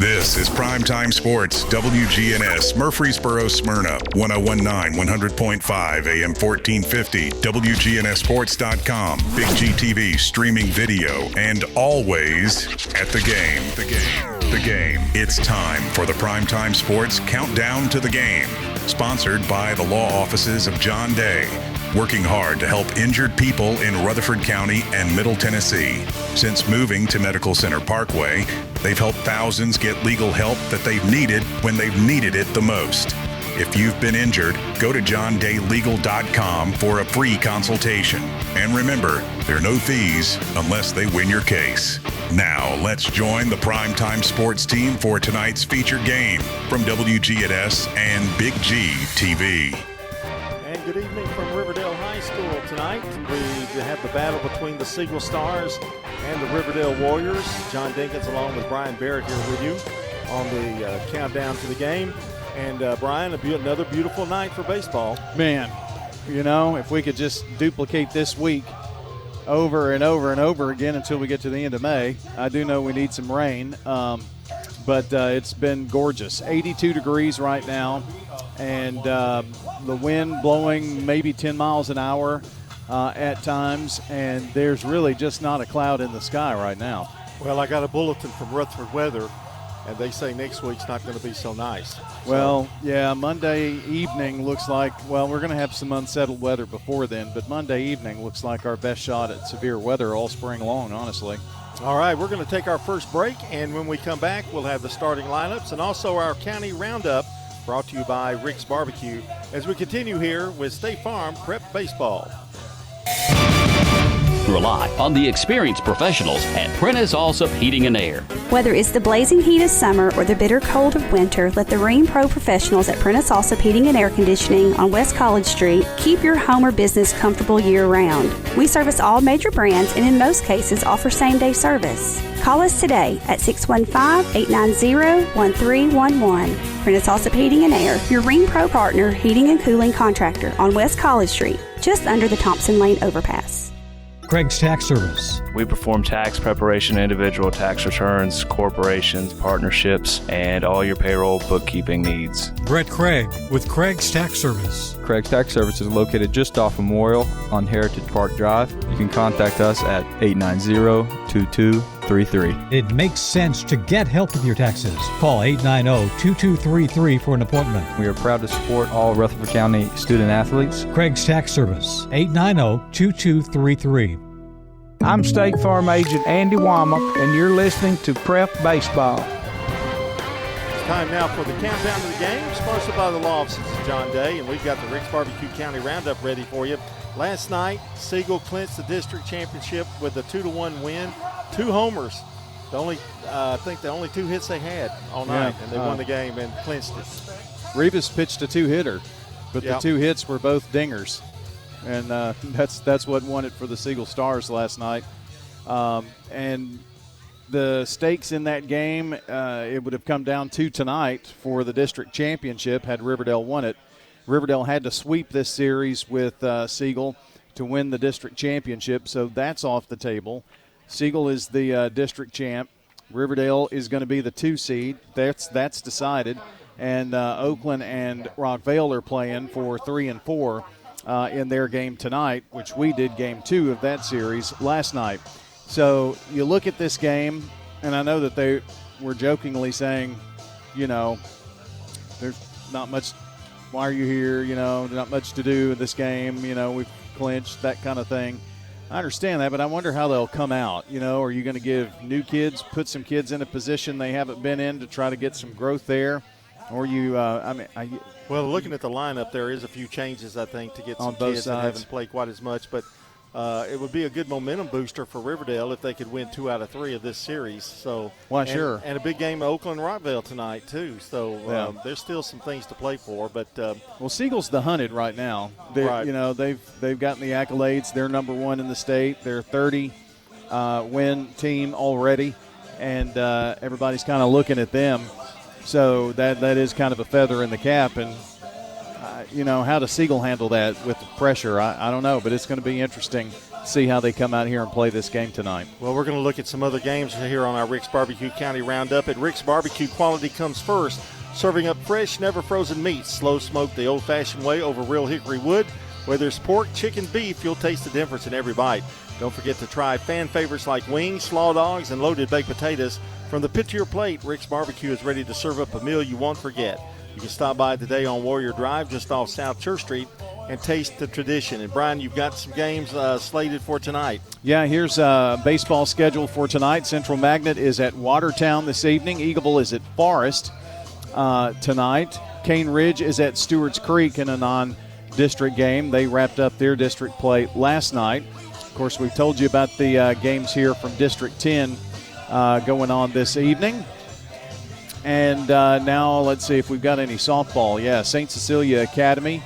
This is Primetime Sports, WGNS, Murfreesboro, Smyrna, 1019, 100.5, AM 1450, WGNSSports.com, Big G TV, streaming video, and always at the game. The game. It's time for the Primetime Sports Countdown to the Game, sponsored by the law offices of John Day, working hard to help injured people in Rutherford County and Middle Tennessee. Since moving to Medical Center Parkway, they've helped thousands get legal help that they've needed when they've needed it the most. If you've been injured, go to johndaylegal.com for a free consultation. And remember, there are no fees unless they win your case. Now, let's join the Primetime Sports team for tonight's featured game from WGNS and Big G TV. And good evening from Riverdale High School tonight. We have the battle between the Siegel Stars and the Riverdale Warriors. John Dinkins along with Brian Barrett here with you on the countdown to the game. And Brian, another beautiful night for baseball. Man, you know, if we could just duplicate this week over and over and over again until we get to the end of May. I do know we need some rain, but it's been gorgeous. 82 degrees right now, and the wind blowing maybe 10 miles an hour at times, and there's really just not a cloud in the sky right now. Well, I got a bulletin from Rutherford Weather, and they say next week's not going to be so nice. Well, yeah, Monday evening looks like, well, we're going to have some unsettled weather before then, but Monday evening looks like our best shot at severe weather all spring long, honestly. All right, we're going to take our first break, and when we come back, we'll have the starting lineups and also our county roundup brought to you by Rick's Barbecue as we continue here with State Farm Prep Baseball. Rely on the experienced professionals at Prentice Allsup Heating and Air. Whether it's the blazing heat of summer or the bitter cold of winter, let the Rheem Pro professionals at Prentice Allsup Heating and Air Conditioning on West College Street keep your home or business comfortable year-round. We service all major brands and in most cases offer same-day service. Call us today at 615-890-1311. Prentice Allsup Heating and Air, your Rheem Pro partner heating and cooling contractor on West College Street, just under the Thompson Lane overpass. Craig's Tax Service. We perform tax preparation, individual tax returns, corporations, partnerships, and all your payroll bookkeeping needs. Brett Craig with Craig's Tax Service. Craig's Tax Service is located just off Memorial on Heritage Park Drive. You can contact us at 890-2233. It makes sense to get help with your taxes. Call 890-2233 for an appointment. We are proud to support all Rutherford County student athletes. Craig's Tax Service, 890-2233. I'm State Farm Agent Andy Womack, and you're listening to Prep Baseball. It's time now for the countdown to the game, sponsored by the law offices of John Day, and we've got the Rick's Barbecue County Roundup ready for you. Last night, Siegel clinched the district championship with a 2-1 win, 2 homers. I think the only 2 hits they had all night, and they won the game and clinched it. Rivas pitched a 2-hitter, but the 2 hits were both dingers. And that's what won it for the Siegel Stars last night. And the stakes in that game, it would have come down to tonight for the district championship had Riverdale won it. Riverdale had to sweep this series with Siegel to win the district championship, so that's off the table. Siegel is the district champ. Riverdale is going to be the 2 seed. That's decided. And Oakland and Rockvale are playing for 3 and 4. In their game tonight, which we did game 2 of that series last night. So you look at this game, and I know that they were jokingly saying, you know, there's not much, why are you here, you know, not much to do in this game, you know, we've clinched, that kind of thing. I understand that, but I wonder how they'll come out. You know, are you going to give new kids, put some kids in a position they haven't been in to try to get some growth there? Or well, looking at the lineup, there is a few changes, I think, to get some kids that haven't played quite as much. But it would be a good momentum booster for Riverdale if they could win 2 out of 3 of this series. So, sure. And a big game of Oakland and Rockvale tonight, too. So there's still some things to play for. But Siegel's the hunted right now. Right. You know, they've gotten the accolades. They're number 1 in the state. They're 30 win team already, and everybody's kind of looking at them. So that is kind of a feather in the cap, and you know, how does Siegel handle that with the pressure? I don't know, but it's going to be interesting see how they come out here and play this game tonight. Well, we're going to look at some other games here on our Rick's Barbecue County Roundup. At Rick's Barbecue, quality comes first. Serving up fresh, never frozen meats, slow smoked the old-fashioned way over real hickory wood. Whether it's pork, chicken, beef, you'll taste the difference in every bite. Don't forget to try fan favorites like wings, slaw dogs, and loaded baked potatoes. From the pit to your plate, Rick's Barbecue is ready to serve up a meal you won't forget. You can stop by today on Warrior Drive just off South Church Street and taste the tradition. And, Brian, you've got some games slated for tonight. Yeah, here's a baseball schedule for tonight. Central Magnet is at Watertown this evening. Eagleville is at Forest tonight. Cane Ridge is at Stewart's Creek in a non-district game. They wrapped up their district play last night. Of course, we've told you about the games here from District 10 going on this evening. And now let's see if we've got any softball. Yeah, St. Cecilia Academy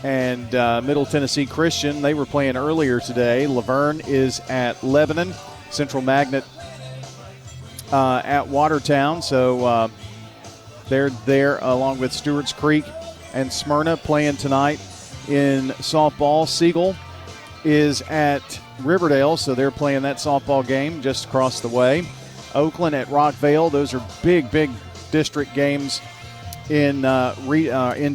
and Middle Tennessee Christian, they were playing earlier today. Laverne is at Lebanon. Central Magnet at Watertown. So they're there along with Stewart's Creek and Smyrna playing tonight in softball. Siegel is at Riverdale, so they're playing that softball game just across the way. Oakland at Rockvale. Those are big district games in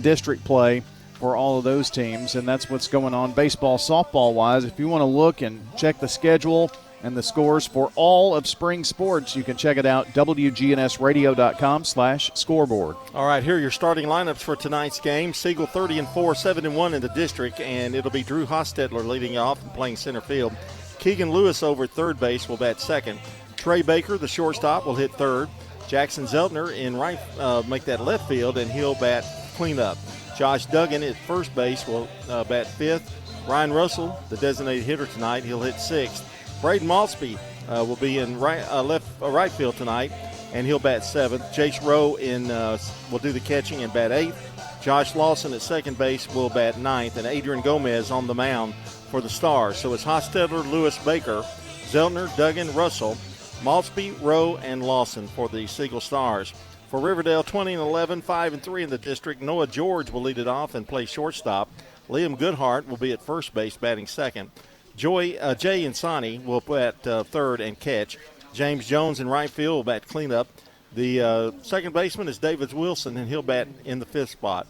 district play for all of those teams, and that's what's going on baseball, softball-wise. If you want to look and check the schedule and the scores for all of spring sports, you can check it out, wgnsradio.com/scoreboard. All right, here are your starting lineups for tonight's game. Siegel 30-4, 7-1 in the district, and it'll be Drew Hostetler leading off and playing center field. Keegan Lewis over at third base will bat second. Trey Baker, the shortstop, will hit third. Jackson Zeltner in right, make that left field, and he'll bat cleanup. Josh Duggan at first base will bat fifth. Ryan Russell, the designated hitter tonight, he'll hit sixth. Braden Malsby will be in right field tonight, and he'll bat seventh. Jace Rowe will do the catching and bat eighth. Josh Lawson at second base will bat ninth, and Adrian Gomez on the mound for the Stars. So it's Hostetler, Lewis, Baker, Zeltner, Duggan, Russell, Malsby, Rowe, and Lawson for the Siegel Stars. For Riverdale, 20-11, 5-3 in the district. Noah George will lead it off and play shortstop. Liam Goodhart will be at first base, batting second. Jay Insani will bat third and catch. James Jones in right field will bat cleanup. The second baseman is David Wilson, and he'll bat in the fifth spot.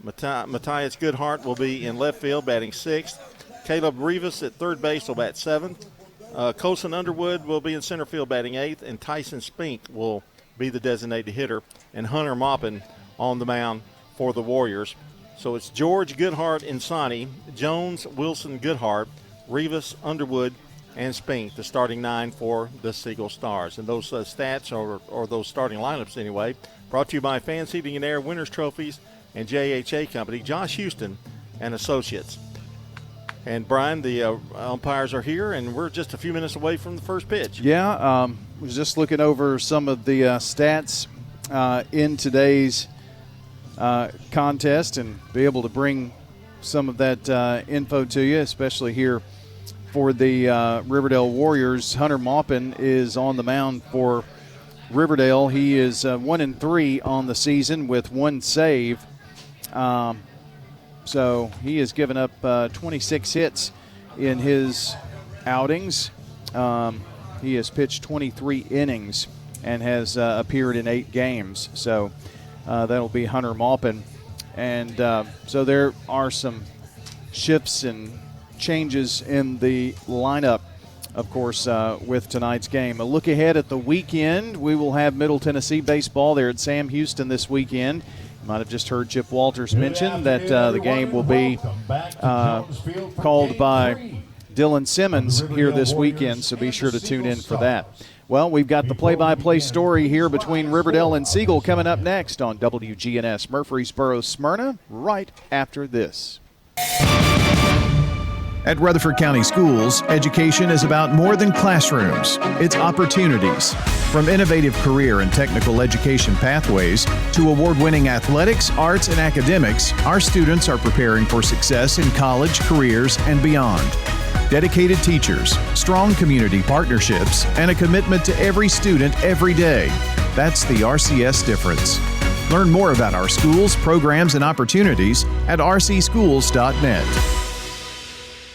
Matthias Goodhart will be in left field, batting sixth. Caleb Rivas at third base will bat seventh. Colson Underwood will be in center field, batting eighth, and Tyson Spink will be the designated hitter, and Hunter Maupin on the mound for the Warriors. So it's George, Goodhart, Insani, Jones, Wilson, Goodhart, Rivas, Underwood, and Spink, the starting nine for the Siegel Stars. And those stats, or those starting lineups anyway, brought to you by Fans Heating and Air, Winners Trophies, and JHA Company, Josh Houston and Associates. And, Brian, the umpires are here, and we're just a few minutes away from the first pitch. Yeah, was just looking over some of the stats in today's contest and be able to bring some of that info to you, especially here for the Riverdale Warriors. Hunter Maupin is on the mound for Riverdale. He is 1-3 on the season with one save. So he has given up 26 hits in his outings. He has pitched 23 innings and has appeared in 8 games. So that'll be Hunter Maupin. And so there are some shifts and changes in the lineup, of course, with tonight's game. A look ahead at the weekend. We will have Middle Tennessee baseball there at Sam Houston this weekend. You might have just heard Chip Walters mention that the game will be called by Dylan Simmons here this weekend, so be sure to tune in for that. Well, we've got the play-by-play story here between Riverdale and Siegel coming up next on WGNS Murfreesboro Smyrna right after this. At Rutherford County Schools, education is about more than classrooms. It's opportunities. From innovative career and technical education pathways to award-winning athletics, arts, and academics, our students are preparing for success in college, careers, and beyond. Dedicated teachers, strong community partnerships, and a commitment to every student every day. That's the RCS difference. Learn more about our schools, programs, and opportunities at rcschools.net.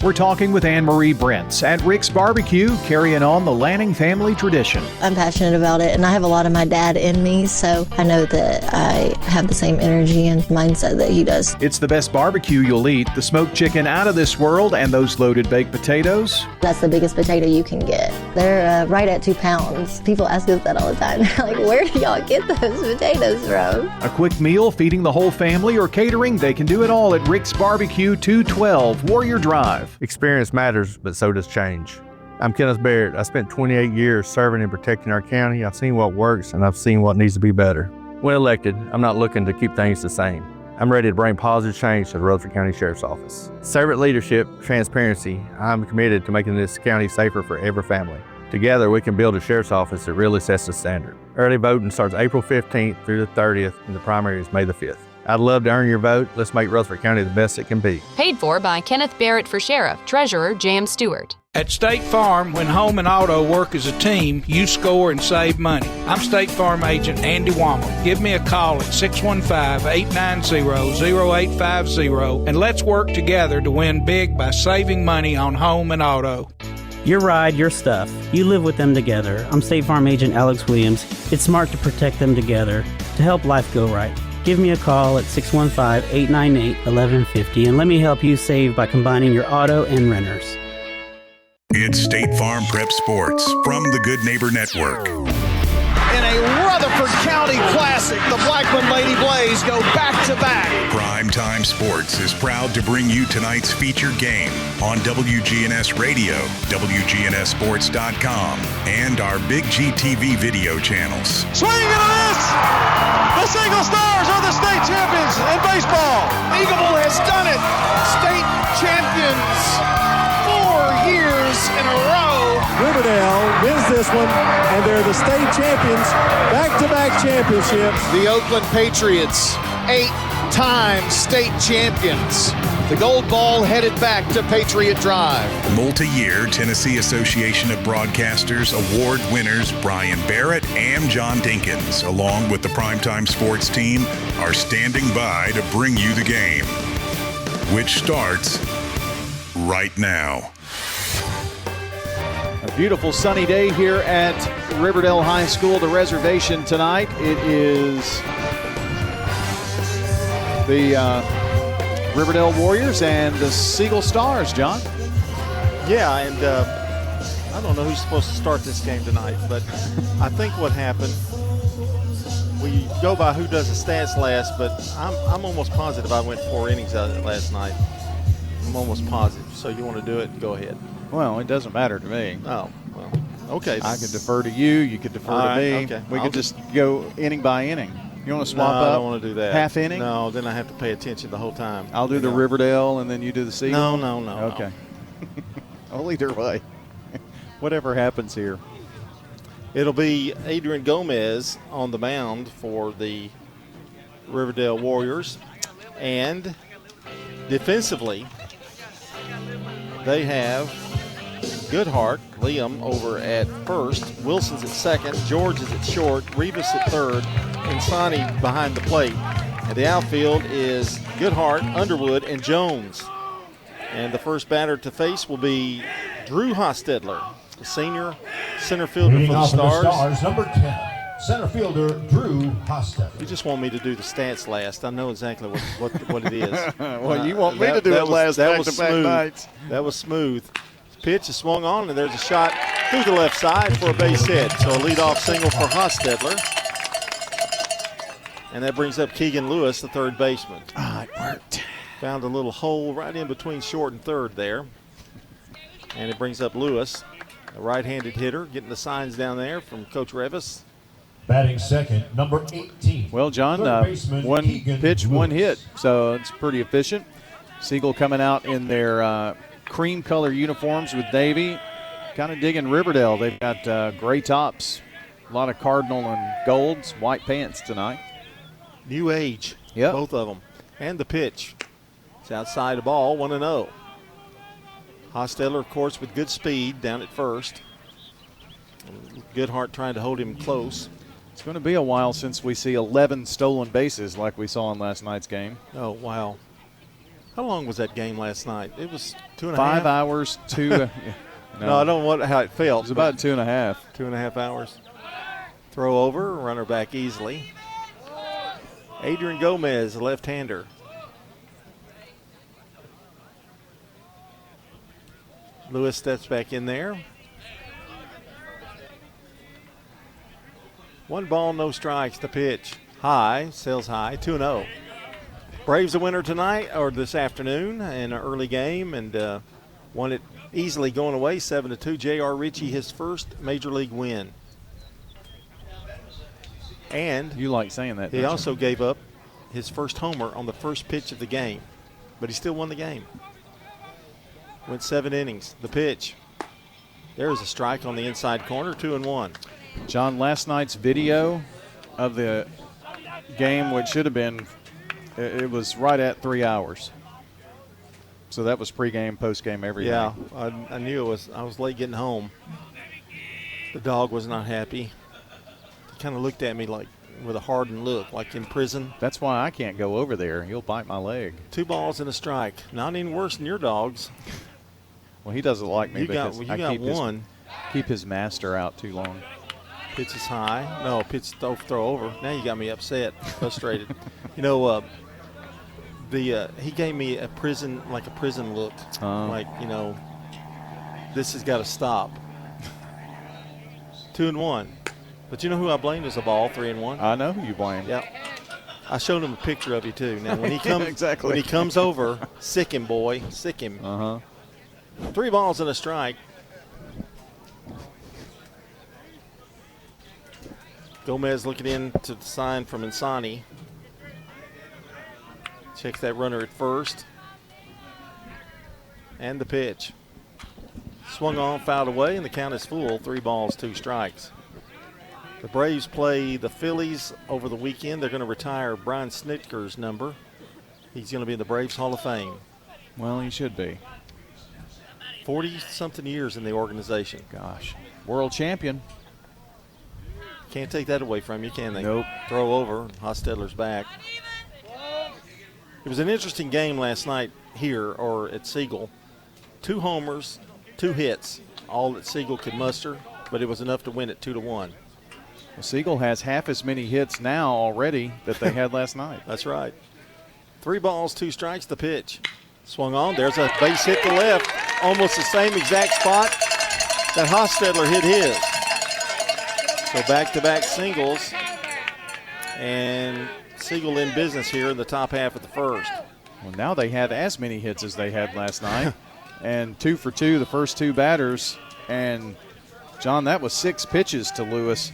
We're talking with Anne-Marie Brents at Rick's Barbecue, carrying on the Lanning family tradition. I'm passionate about it, and I have a lot of my dad in me, so I know that I have the same energy and mindset that he does. It's the best barbecue you'll eat, the smoked chicken out of this world, and those loaded baked potatoes. That's the biggest potato you can get. They're right at 2 pounds. People ask us that all the time. They're like, where do y'all get those potatoes from? A quick meal feeding the whole family or catering, they can do it all at Rick's Barbecue, 212 Warrior Drive. Experience matters, but so does change. I'm Kenneth Barrett. I spent 28 years serving and protecting our county. I've seen what works, and I've seen what needs to be better. When elected, I'm not looking to keep things the same. I'm ready to bring positive change to the Rutherford County Sheriff's Office. Servant leadership, transparency, I'm committed to making this county safer for every family. Together, we can build a sheriff's office that really sets the standard. Early voting starts April 15th through the 30th, and the primary is May the 5th. I'd love to earn your vote. Let's make Rutherford County the best it can be. Paid for by Kenneth Barrett for Sheriff, Treasurer J.M. Stewart. At State Farm, when home and auto work as a team, you score and save money. I'm State Farm Agent Andy Womack. Give me a call at 615-890-0850 and let's work together to win big by saving money on home and auto. Your ride, your stuff. You live with them together. I'm State Farm Agent Alex Williams. It's smart to protect them together to help life go right. Give me a call at 615-898-1150 and let me help you save by combining your auto and renters. It's State Farm Prep Sports from the Good Neighbor Network. In a Rutherford County Classic, the Blackman Lady Blaze go back-to-back. Primetime Sports is proud to bring you tonight's featured game on WGNS Radio, WGNSSports.com, and our Big G TV video channels. Swing and a miss! The Siegel Stars are the state champions in baseball. Eagleville has done it. State champions 4 years in a row. Riverdale wins this one, and they're the state champions, back-to-back championship. The Oakland Patriots, 8-time state champions. The gold ball headed back to Patriot Drive. Multi-year Tennessee Association of Broadcasters award winners Brian Barrett and John Dinkins, along with the Primetime Sports team, are standing by to bring you the game, which starts right now. A beautiful sunny day here at Riverdale High School, the reservation tonight. It is the Riverdale Warriors and the Siegel Stars, John. Yeah, and I don't know who's supposed to start this game tonight, but I think what happened, we go by who does the stats last, but I'm almost positive I went 4 innings out of it last night. I'm almost positive. So you want to do it, go ahead. Well, it doesn't matter to me. Oh, well, okay. I could defer to you. You could defer to me. Okay. We could just go inning by inning. You want to swap up? I don't want to do that. Half inning? No, then I have to pay attention the whole time. I'll do the Riverdale, and then you do the Siegel? No. Okay. Well, either way. Whatever happens here. It'll be Adrian Gomez on the mound for the Riverdale Warriors. And defensively, they have Goodhart, Liam over at first, Wilson's at second, George is at short, Rivas at third, and Sonny behind the plate. And the outfield is Goodhart, Underwood, and Jones. And the first batter to face will be Drew Hostetler, the senior center fielder for the Stars. Number 10, center fielder Drew Hostetler. You just want me to do the stats last. I know exactly what it is. Well, you want me to do it last back-to-back nights. That was smooth. Pitch is swung on, and there's a shot through the left side for a base hit. So a leadoff single for Hostetler. And that brings up Keegan Lewis, the third baseman. It worked. Found a little hole right in between short and third there. And it brings up Lewis, a right-handed hitter, getting the signs down there from Coach Revis. Batting second, number 18. Well, John, one pitch, one hit, so it's pretty efficient. Siegel coming out in their cream color uniforms with Navy. Kind of digging Riverdale. They've got gray tops, a lot of cardinal and golds, white pants tonight. New age, both of them. And the pitch. It's outside the ball, 1-0. Hostetler, of course, with good speed down at first. Goodhart trying to hold him close. It's going to be a while since we see 11 stolen bases like we saw in last night's game. Oh, wow. How long was that game last night? It was 2.5 5 hours, two. No, I don't know how it felt. It was about 2.5. 2.5 hours. Throw over, runner back easily. Adrian Gomez, left-hander. Lewis steps back in there. 1 ball, no strikes. The pitch. High, sails high, 2-0. Braves a winner tonight, or this afternoon, in an early game, and won it easily going away, 7-2. J.R. Ritchie, his first major league win. And you like saying that. He also gave up his first homer on the first pitch of the game, but he still won the game. Went 7 innings. The pitch. There's a strike on the inside corner, 2-1. John, last night's video of the game, which should have been, it was right at 3 hours. So that was pregame, postgame, everything. Yeah, I knew it was. I was late getting home. The dog was not happy. He kind of looked at me like with a hardened look, like in prison. That's why I can't go over there. He'll bite my leg. 2 balls and a strike. Not any worse than your dogs. Well, he doesn't like me because you got one. Keep his master out too long. Pitch is high. No, pitch throw over. Now you got me upset, frustrated. You know, he gave me a prison look. Like, you know, this has got to stop. 2-1. But you know who I blamed as a ball, 3-1? I know who you blame. Yeah. I showed him a picture of you too. Now when he comes exactly. When he comes over, sick him, boy. Sick him. 3 balls and a strike. Gomez looking in to the sign from Insani. Checks that runner at first. And the pitch. Swung on, fouled away, and the count is full. 3 balls, 2 strikes. The Braves play the Phillies over the weekend. They're going to retire Brian Snitker's number. He's going to be in the Braves Hall of Fame. Well, he should be. 40-something years in the organization. Gosh. World champion. Can't take that away from you, can they? Nope. Throw over. Hostetler's back. It was an interesting game last night here or at Siegel. 2 homers, 2 hits, all that Siegel could muster, but it was enough to win it 2-1. Well, Siegel has half as many hits now already that they had last night. That's right. 3 balls, 2 strikes, the pitch. Swung on. There's a base hit to left. Almost the same exact spot that Hostetler hit his. So back-to-back singles. And Siegel in business here in the top half of the first. Well, now they had as many hits as they had last night. And 2 for 2, the first 2 batters. And, John, that was 6 pitches to Lewis.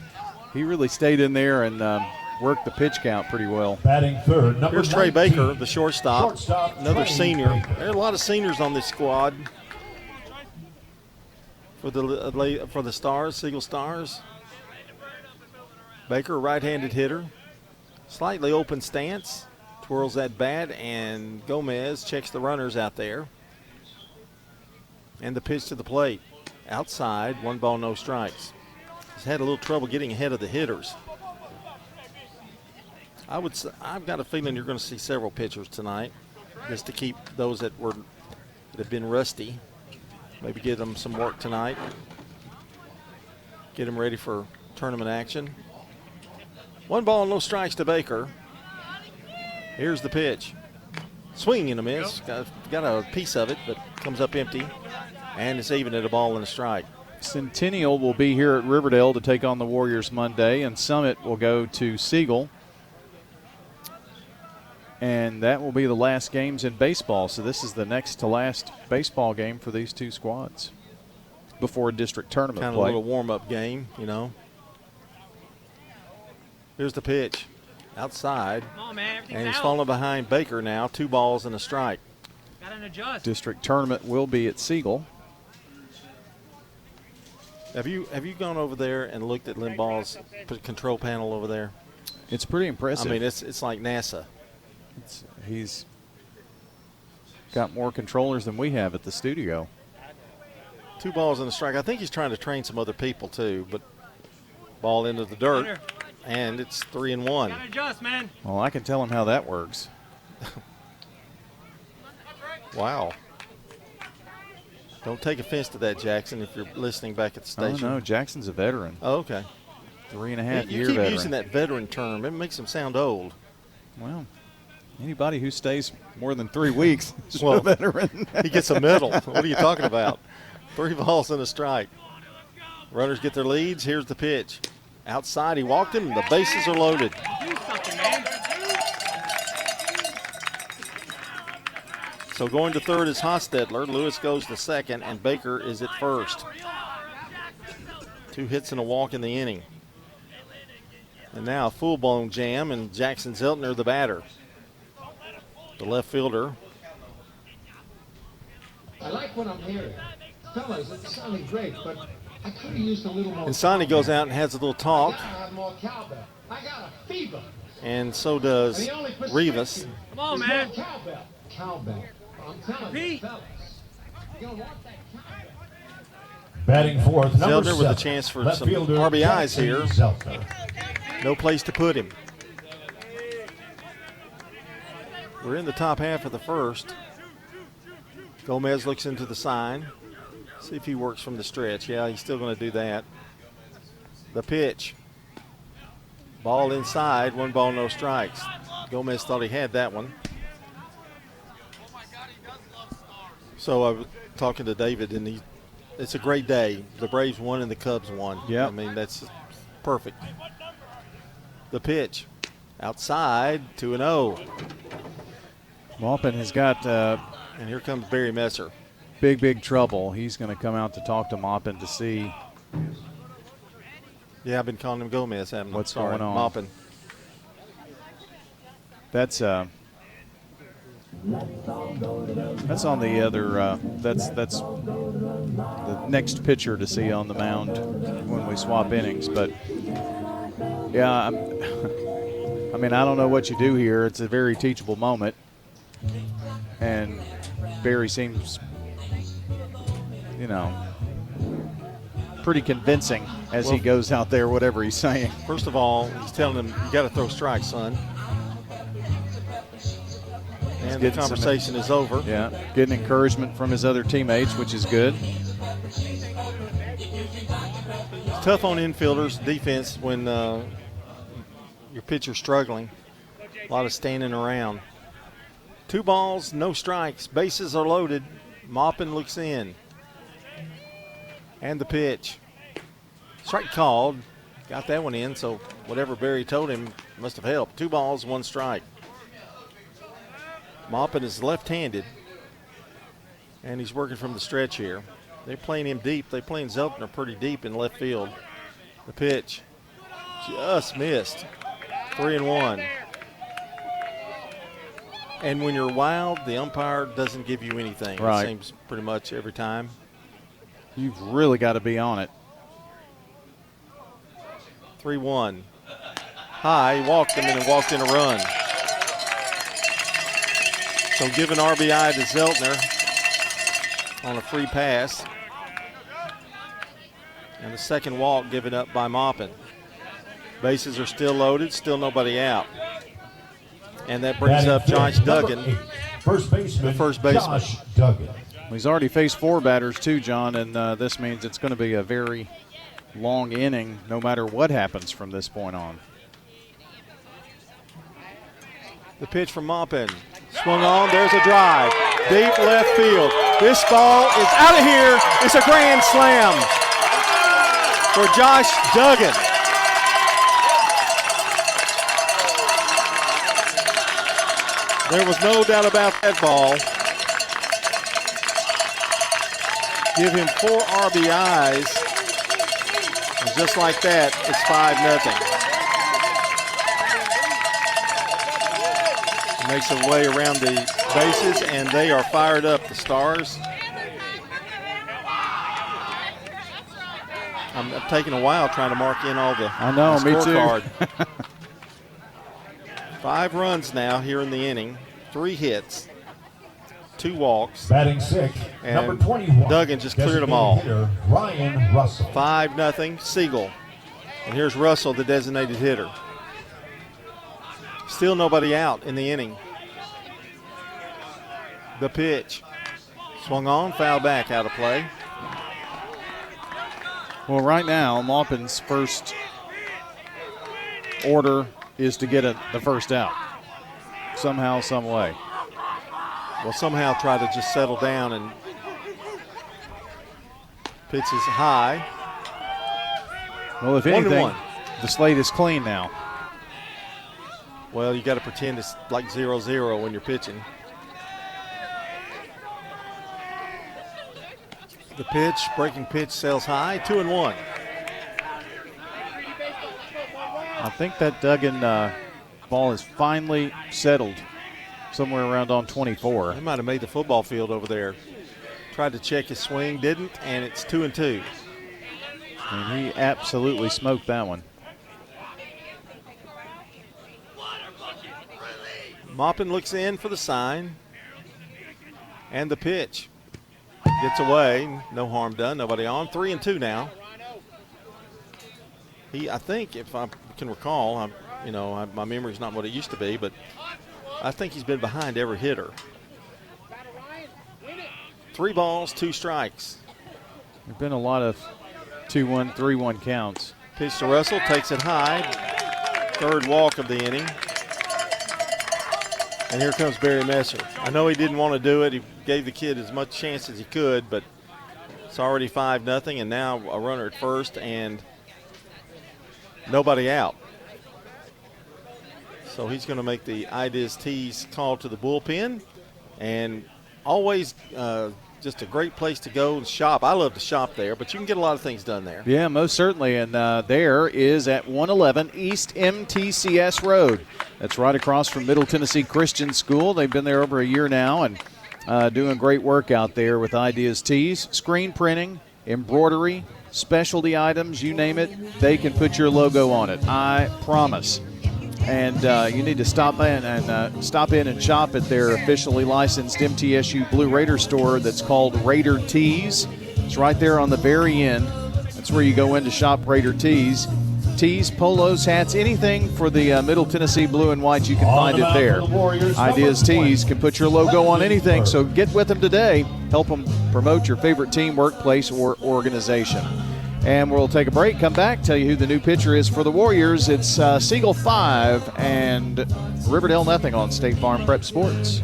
He really stayed in there and worked the pitch count pretty well. Batting third, number Here's Trey 19. Baker, the shortstop. Another senior. There are a lot of seniors on this squad for the Stars, Siegel Stars. Baker, right-handed hitter. Slightly open stance. Twirls that bat, and Gomez checks the runners out there. And the pitch to the plate. Outside, 1 ball, no strikes. He's had a little trouble getting ahead of the hitters. I've got a feeling you're going to see several pitchers tonight, just to keep those that have been rusty. Maybe give them some work tonight. Get them ready for tournament action. 1 ball, no strikes to Baker. Here's the pitch. Swing and a miss. Got a piece of it, but comes up empty. And it's even at a ball and a strike. Centennial will be here at Riverdale to take on the Warriors Monday, and Summit will go to Siegel. And that will be the last games in baseball. So this is the next to last baseball game for these 2 squads before a district tournament kind play. Kind of a little warm-up game, you know. Here's the pitch. Outside. Come on, man, and he's falling behind Baker now. 2 balls and a strike. Got to adjust. District tournament will be at Siegel. Have you gone over there and looked at Limbaugh's control panel over there? It's pretty impressive. I mean, it's like NASA. He's got more controllers than we have at the studio. 2 balls and a strike. I think he's trying to train some other people too, but ball into the dirt, and it's 3-1. Gotta adjust, man. Well, I can tell him how that works. Wow. Don't take offense to that, Jackson, if you're listening back at the station. Oh, no, Jackson's a veteran. Oh, okay. 3.5-year veteran. You keep using that veteran term. It makes him sound old. Well, anybody who stays more than 3 weeks is a veteran. He gets a medal. What are you talking about? 3 balls and a strike. Runners get their leads. Here's the pitch. Outside, he walked him, and the bases are loaded. So going to third is Hostetler. Lewis goes to second, and Baker is at first. 2 hits and a walk in the inning. And now a full-blown jam, and Jackson Zeltner, the batter. The left fielder. I like what I'm hearing. Fellas, it's sounding great, but I could have used a little more. And Sonny goes out and has a little talk. I gotta have more cowbell. I got a fever. And so does Rivas. Come on, man. Cowbell. Cowbell. I'm telling you, fellas. You're gonna want that cowbell. Batting fourth, number Zeltner with a chance for left some fielder, RBIs Jackson here. Zeltner. No place to put him. We're in the top half of the first. Gomez looks into the sign. See if he works from the stretch. Yeah, he's still going to do that. The pitch. Ball inside, 1 ball, no strikes. Gomez thought he had that one. So I was talking to David, and it's a great day. The Braves won and the Cubs won. Yeah. I mean, that's perfect. The pitch. Outside, 2-0. Maupin has got and here comes Barry Messer. Big trouble. He's going to come out to talk to Maupin to see. Yeah, I've been calling him Gomez, haven't I? What's going on? Maupin. That's on the other. That's the next pitcher to see on the mound when we swap innings. But yeah, I mean, I don't know what you do here. It's a very teachable moment, and Barry seems, pretty convincing as he goes out there, whatever he's saying. First of all, he's telling him, you got to throw strikes, son. And the conversation is over. Yeah, getting encouragement from his other teammates, which is good. It's tough on infielders, defense, when your pitcher's struggling. A lot of standing around. 2 balls, no strikes. Bases are loaded. Maupin looks in. And the pitch. Strike called. Got that one in, so whatever Barry told him must have helped. 2 balls, 1 strike. Maupin is left-handed, and he's working from the stretch here. They're playing him deep. They're playing Zeltner pretty deep in left field. The pitch just missed. 3-1. And when you're wild, the umpire doesn't give you anything. Right. It seems pretty much every time. You've really got to be on it. 3-1. High, he walked him and walked in a run. So give an RBI to Zeltner on a free pass. And the second walk given up by Maupin. Bases are still loaded, still nobody out. And that brings up Josh Duggan, first baseman, the first baseman. Josh Duggan. He's already faced 4 batters too, John, and this means it's going to be a very long inning no matter what happens from this point on. The pitch from Maupin. Swung on, there's a drive. Deep left field. This ball is out of here. It's a grand slam for Josh Duggan. There was no doubt about that ball. Give him 4 RBIs. And just like that, it's 5-0. Makes their way around the bases, and they are fired up, the Stars. I'm taking a while trying to mark in all the I know, me scorecard. too. 5 runs now here in the inning, 3 hits, 2 walks. Batting 6, and number 21. Duggan just cleared them all. Hitter, Ryan Russell. 5-0, Siegel. And here's Russell, the designated hitter. Still nobody out in the inning. The pitch. Swung on, foul back, out of play. Well, right now, Maupin's first order is to get the first out. Somehow, some way. Will somehow try to just settle down and pitches high. Well, if anything, the slate is clean now. Well, you got to pretend it's like 0-0 when you're pitching. The pitch, breaking pitch, sails high, 2-1. I think that Duggan ball is finally settled somewhere around on 24. He might have made the football field over there. Tried to check his swing, didn't, and it's 2-2. And he absolutely smoked that one. Maupin looks in for the sign. And the pitch. Gets away. No harm done. Nobody on. 3-2 now. I think, if I can recall, my memory's not what it used to be, but I think he's been behind every hitter. 3 balls, 2 strikes. There have been a lot of 2-1, 3-1 counts. Pitch to Russell, takes it high. Third walk of the inning. And here comes Barry Messer. I know he didn't want to do it. He gave the kid as much chance as he could, but it's already 5-0, and now a runner at first and nobody out. So he's going to make the Ideas Tees call to the bullpen, and always just a great place to go and shop. I love to shop there, but you can get a lot of things done there. Yeah, most certainly, and there is at 111 East MTCS Road. That's right across from Middle Tennessee Christian School. They've been there over a year now and doing great work out there with Ideas Tees, screen printing, embroidery, specialty items, you name it, they can put your logo on it, I promise. And you need to stop in and shop at their officially licensed MTSU Blue Raider store that's called Raider Tees. It's right there on the very end. That's where you go in to shop Raider Tees. Tees, polos, hats, anything for the Middle Tennessee blue and white, you can find it there. Ideas Tees can put your logo on anything, so get with them today. Help them promote your favorite team, workplace, or organization. And we'll take a break, come back, tell you who the new pitcher is for the Warriors. It's Siegel 5 and Riverdale nothing on State Farm Prep Sports.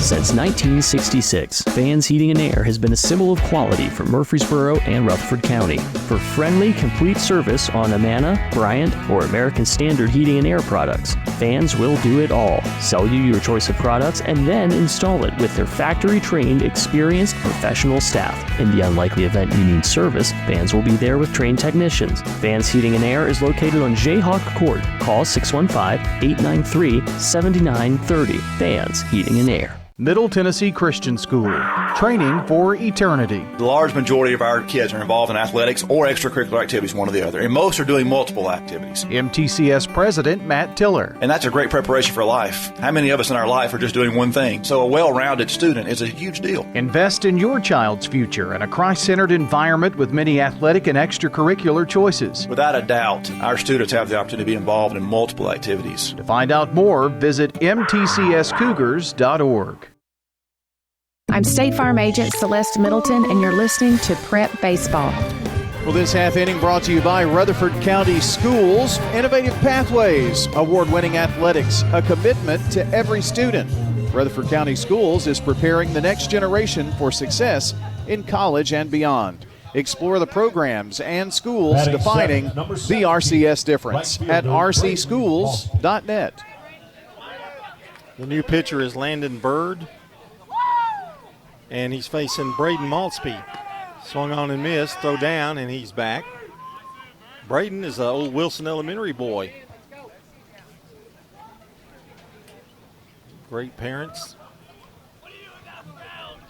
Since 1966, Fans Heating and Air has been a symbol of quality for Murfreesboro and Rutherford County. For friendly, complete service on Amana, Bryant, or American Standard Heating and Air products, Fans will do it all. Sell you your choice of products and then install it with their factory-trained, experienced, professional staff. In the unlikely event you need service, Fans will be there with trained technicians. Fans Heating and Air is located on Jayhawk Court. Call 615-893-7930. Fans Heating and Air. Middle Tennessee Christian School, training for eternity. The large majority of our kids are involved in athletics or extracurricular activities, one or the other, and most are doing multiple activities. MTCS President Matt Tiller. And that's a great preparation for life. How many of us in our life are just doing one thing? So a well-rounded student is a huge deal. Invest in your child's future in a Christ-centered environment with many athletic and extracurricular choices. Without a doubt, our students have the opportunity to be involved in multiple activities. To find out more, visit mtcscougars.org. I'm State Farm Agent Celeste Middleton, and you're listening to Prep Baseball. Well, this half inning brought to you by Rutherford County Schools. Innovative Pathways, award-winning athletics, a commitment to every student. Rutherford County Schools is preparing the next generation for success in college and beyond. Explore the programs and schools defining the RCS difference at rcschools.net. The new pitcher is Landon Bird. And he's facing Braden Maltsby. Swung on and missed, throw down, and he's back. Braden is an old Wilson Elementary boy. Great parents.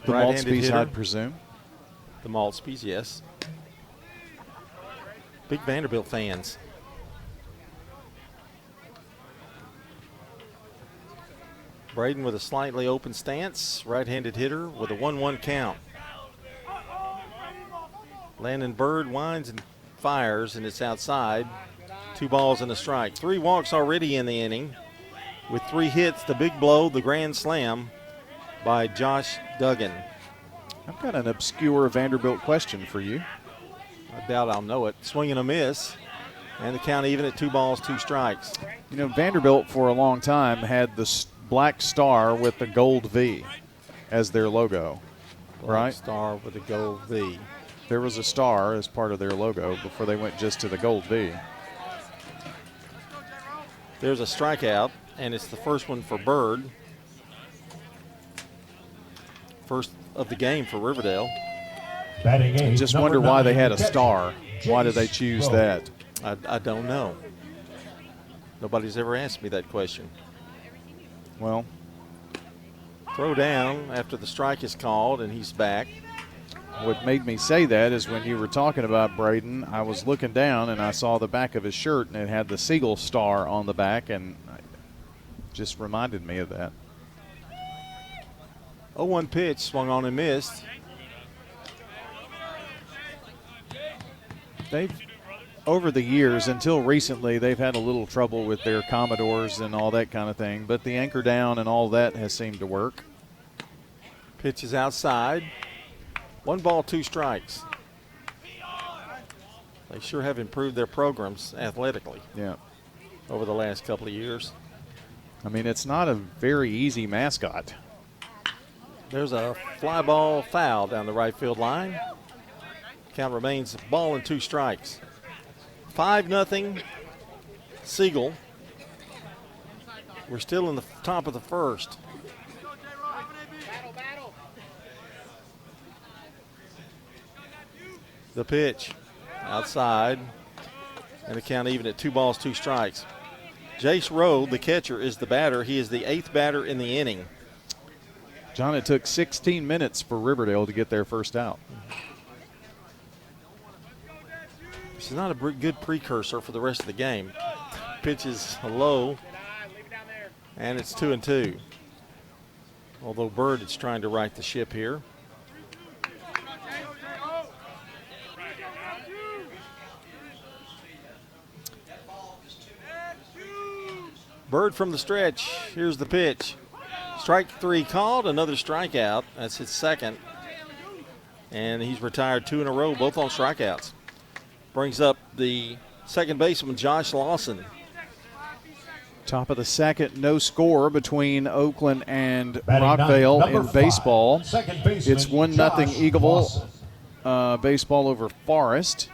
The Maltbys, I'd presume. The Maltbys, yes. Big Vanderbilt fans. Braden with a slightly open stance, right-handed hitter with a 1-1 count. Landon Bird winds and fires, and it's outside. 2 balls and a strike. 3 walks already in the inning. With 3 hits, the big blow, the grand slam by Josh Duggan. I've got an obscure Vanderbilt question for you. I doubt I'll know it. Swing and a miss, and the count even at 2 balls, 2 strikes. You know, Vanderbilt for a long time had the black star with the gold V as their logo, right? Star with a gold V. There was a star as part of their logo before they went just to the gold V. There's a strikeout, and it's the first one for Bird. First of the game for Riverdale. I just wonder why they had a star. Why did they choose that? I don't know. Nobody's ever asked me that question. Well, throw down after the strike is called, and he's back. What made me say that is when you were talking about Braden, I was looking down and I saw the back of his shirt and it had the Siegel star on the back, and it just reminded me of that. 0-1 pitch, swung on and missed. They've, over the years, until recently, they've had a little trouble with their Commodores and all that kind of thing, but the anchor down and all that has seemed to work. Pitch is outside. 1 ball, 2 strikes. They sure have improved their programs athletically. Yeah. Over the last couple of years. I mean, it's not a very easy mascot. There's a fly ball foul down the right field line. Count remains 1 ball and 2 strikes. 5-0 Siegel. We're still in the top of the first. The pitch outside, and the count even at 2 balls, 2 strikes. Jace Rowe, the catcher, is the batter. He is the 8th batter in the inning. John, it took 16 minutes for Riverdale to get their first out. This is not a good precursor for the rest of the game. Pitch is low, and it's 2-2. Although Bird is trying to right the ship here. Bird from the stretch. Here's the pitch. Strike 3 called, another strikeout. That's his second. And he's retired 2 in a row, both on strikeouts. Brings up the second baseman, Josh Lawson. Top of the second, no score between Oakland and Rockvale in baseball. It's 1-0 Eagleville baseball over Forest.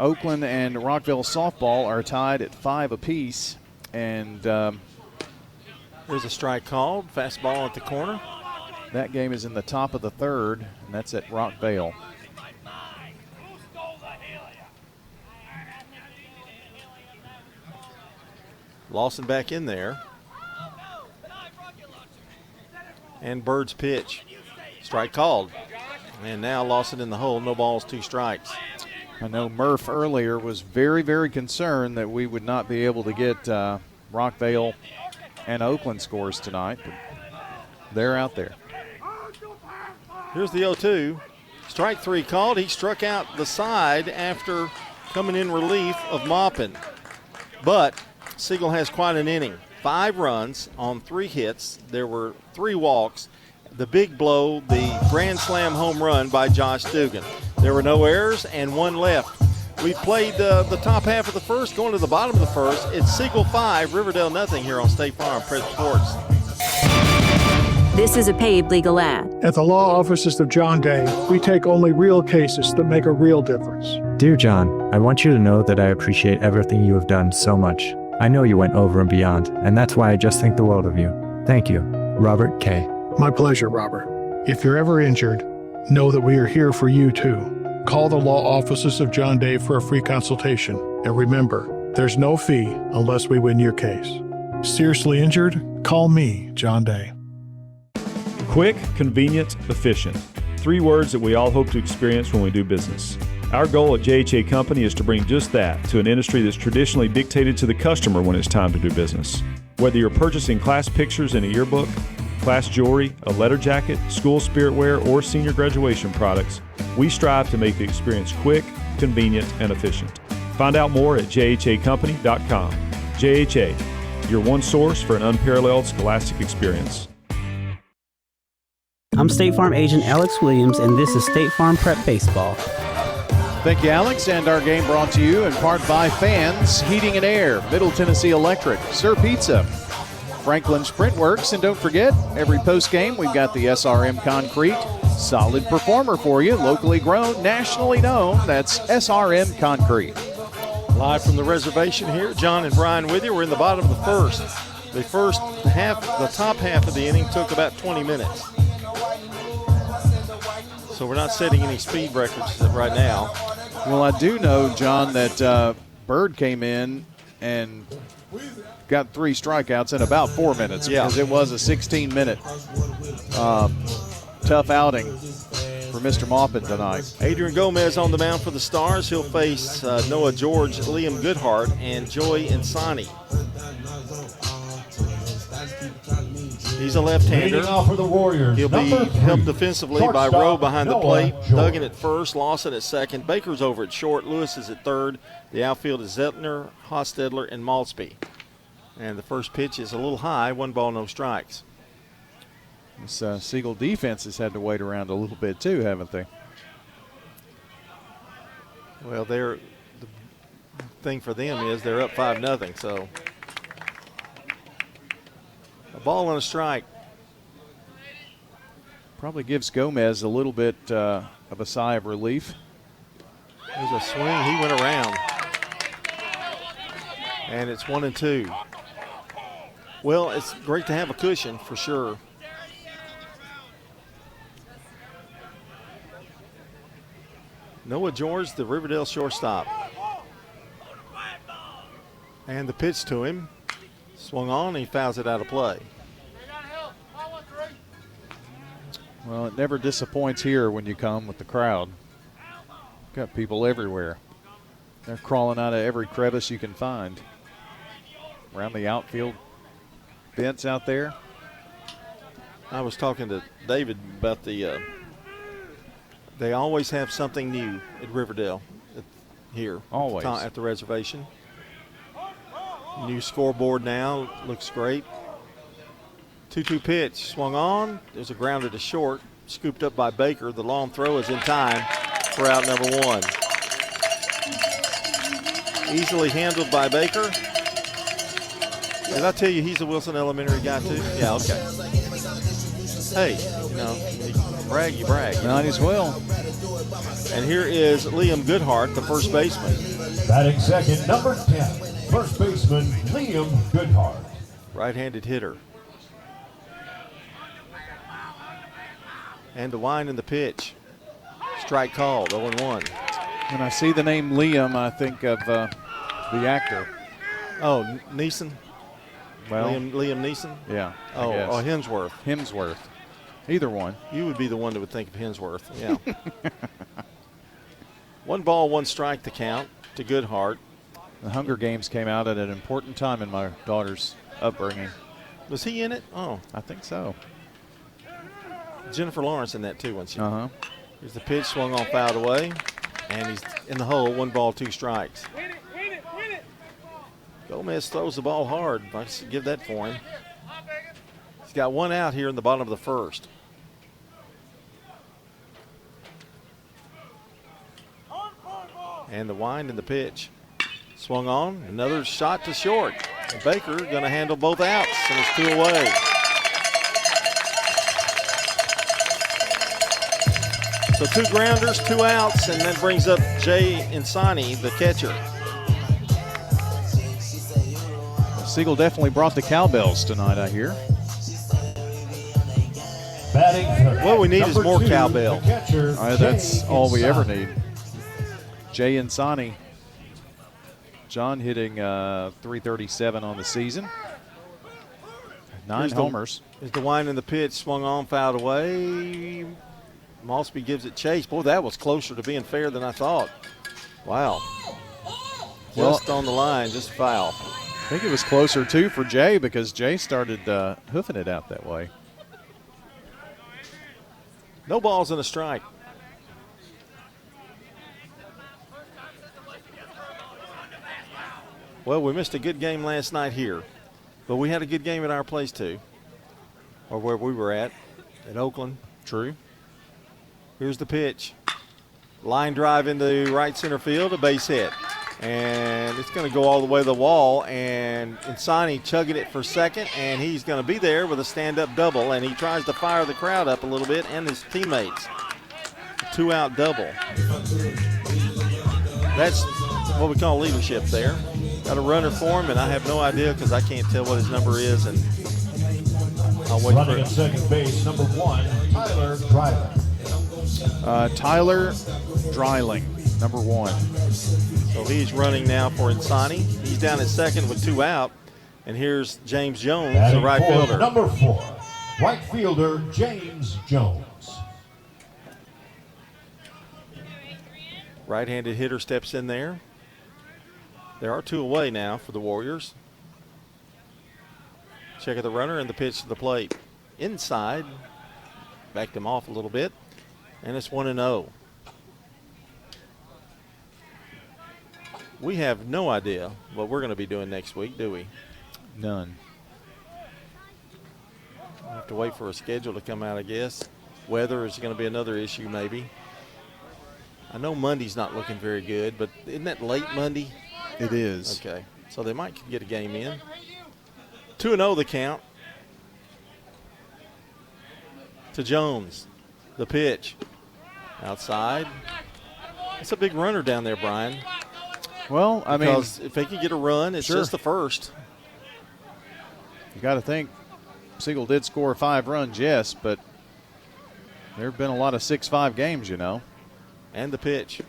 Oakland and Rockville softball are tied at 5 apiece. And there's a strike called, fastball at the corner. That game is in the top of the third, and that's at Rockvale. Lawson back in there. And Bird's pitch. Strike called. And now Lawson in the hole, no balls, 2 strikes. I know Murph earlier was very, very concerned that we would not be able to get Rockvale and Oakland scores tonight, but they're out there. Here's the 0-2. Strike 3 called. He struck out the side after coming in relief of Maupin. But Siegel has quite an inning. 5 runs on 3 hits. There were 3 walks. The big blow, the grand slam home run by Josh Dugan. There were no errors and 1 left. We played the top half of the first, going to the bottom of the first. It's Siegel 5, Riverdale nothing here on State Farm Prep Sports. This is a paid legal ad. At the law offices of John Day, we take only real cases that make a real difference. Dear John, I want you to know that I appreciate everything you have done so much. I know you went over and beyond, and that's why I just think the world of you. Thank you. Robert K. My pleasure, Robert. If you're ever injured, know that we are here for you too. Call the law offices of John Day for a free consultation. And remember, there's no fee unless we win your case. Seriously injured? Call me, John Day. Quick, convenient, efficient. 3 words that we all hope to experience when we do business. Our goal at JHA Company is to bring just that to an industry that's traditionally dictated to the customer when it's time to do business. Whether you're purchasing class pictures in a yearbook, class jewelry, a letter jacket, school spirit wear, or senior graduation products, we strive to make the experience quick, convenient, and efficient. Find out more at jhacompany.com. JHA, your one source for an unparalleled scholastic experience. I'm State Farm agent Alex Williams, and this is State Farm Prep Baseball. Thank you, Alex. And our game brought to you in part by Fans, Heating and Air, Middle Tennessee Electric, Sir Pizza, Franklin Sprint Works, and don't forget, every post-game we've got the SRM Concrete solid performer for you, locally grown, nationally known. That's SRM Concrete. Live from the reservation here, John and Brian with you. We're in the bottom of the first. The first half, the top half of the inning took about 20 minutes. So we're not setting any speed records right now. Well, I do know, John, that Bird came in and got 3 strikeouts in about 4 minutes because it was a 16-minute tough outing for Mr. Maupin tonight. Adrian Gomez on the mound for the Stars. He'll face Noah George, Liam Goodhart, and Joey Insani. He's a left-hander. For the Warriors, he'll be helped defensively by Rowe behind the plate, George. Duggan at first, Lawson at second, Baker's over at short, Lewis is at third. The outfield is Zettner, Hostetler, and Maltsby. And the first pitch is a little high, 1 ball, no strikes. This Siegel defense has had to wait around a little bit too, haven't they? Well, the thing for them is they're up 5-0, so a ball and a strike. Probably gives Gomez a little bit of a sigh of relief. There's a swing, he went around. And it's 1-2. Well, it's great to have a cushion for sure. Noah George, the Riverdale shortstop. And the pitch to him. Swung on, he fouls it out of play. Well, it never disappoints here when you come with the crowd. Got people everywhere. They're crawling out of every crevice you can find. Around the outfield fence out there. I was talking to David about they always have something new at Riverdale here. Always. At the reservation. New scoreboard now, looks great. 2-2 pitch, swung on. There's a grounder to short, scooped up by Baker. The long throw is in time for out number 1. Easily handled by Baker. Did I tell you he's a Wilson Elementary guy too? Yeah, okay. Hey, you brag, you brag. Might as well. And here is Liam Goodhart, the first baseman. Batting second, number 10, first baseman Liam Goodhart. Right-handed hitter. And the wind and the pitch. Strike called, 0-1. When I see the name Liam, I think of the actor. Oh, Neeson? Well, Liam Neeson? Yeah. Oh, Hemsworth. Hemsworth. Either one. You would be the one that would think of Hemsworth. Yeah. 1 ball, 1 strike to count to Goodhart. The Hunger Games came out at an important time in my daughter's upbringing. Was he in it? Oh. I think so. Jennifer Lawrence in that too, wasn't she? Uh-huh. Here's the pitch, swung on, fouled away. And he's in the hole, 1 ball, 2 strikes. Gomez throws the ball hard. I should give that for him. He's got 1 out here in the bottom of the first. And the wind and the pitch. Swung on, another shot to short. And Baker going to handle both outs, and it's 2 away. So 2 grounders, 2 outs, and that brings up Jay Insani, the catcher. Siegel definitely brought the cowbells tonight, I hear. What we need is more cowbell. That's all we ever need. Jay Insani. John hitting .337 on the season. 9 homers. Is the wind in the pitch, swung on, fouled away. Maltsby gives it chase. Boy, that was closer to being fair than I thought. Wow. Just on the line, just foul. I think it was closer, too, for Jay because Jay started hoofing it out that way. No balls and a strike. Well, we missed a good game last night here, but we had a good game at our place, too, or where we were at Oakland. True. Here's the pitch. Line drive into right center field, a base hit. And it's going to go all the way to the wall, and Insani chugging it for second, and he's going to be there with a stand-up double, and he tries to fire the crowd up a little bit and his teammates. A 2-out double. That's what we call leadership there. Got a runner for him, and I have no idea because I can't tell what his number is, and I'll wait Running for it. at second base, number 1, Tyler Dreiling. Tyler Dreiling, number 1. So he's running now for Insani. He's down at second with 2 out. And here's James Jones, the right fielder. Number 4, right fielder James Jones. Right-handed hitter steps in there. There are 2 away now for the Warriors. Check at the runner and the pitch to the plate. Inside. Backed him off a little bit. And it's 1-0. We have no idea what we're going to be doing next week, do we? None. We'll have to wait for a schedule to come out, I guess. Weather is going to be another issue, maybe. I know Monday's not looking very good, but isn't that late Monday? It is. Okay, so they might get a game in. 2-0 the count. To Jones. The pitch. Outside. It's a big runner down there, Brian. Well, I mean, because if they can get a run, it's just the first. You got to think Siegel did score 5 runs, yes, but there have been a lot of 6-5 games, you know. And the pitch.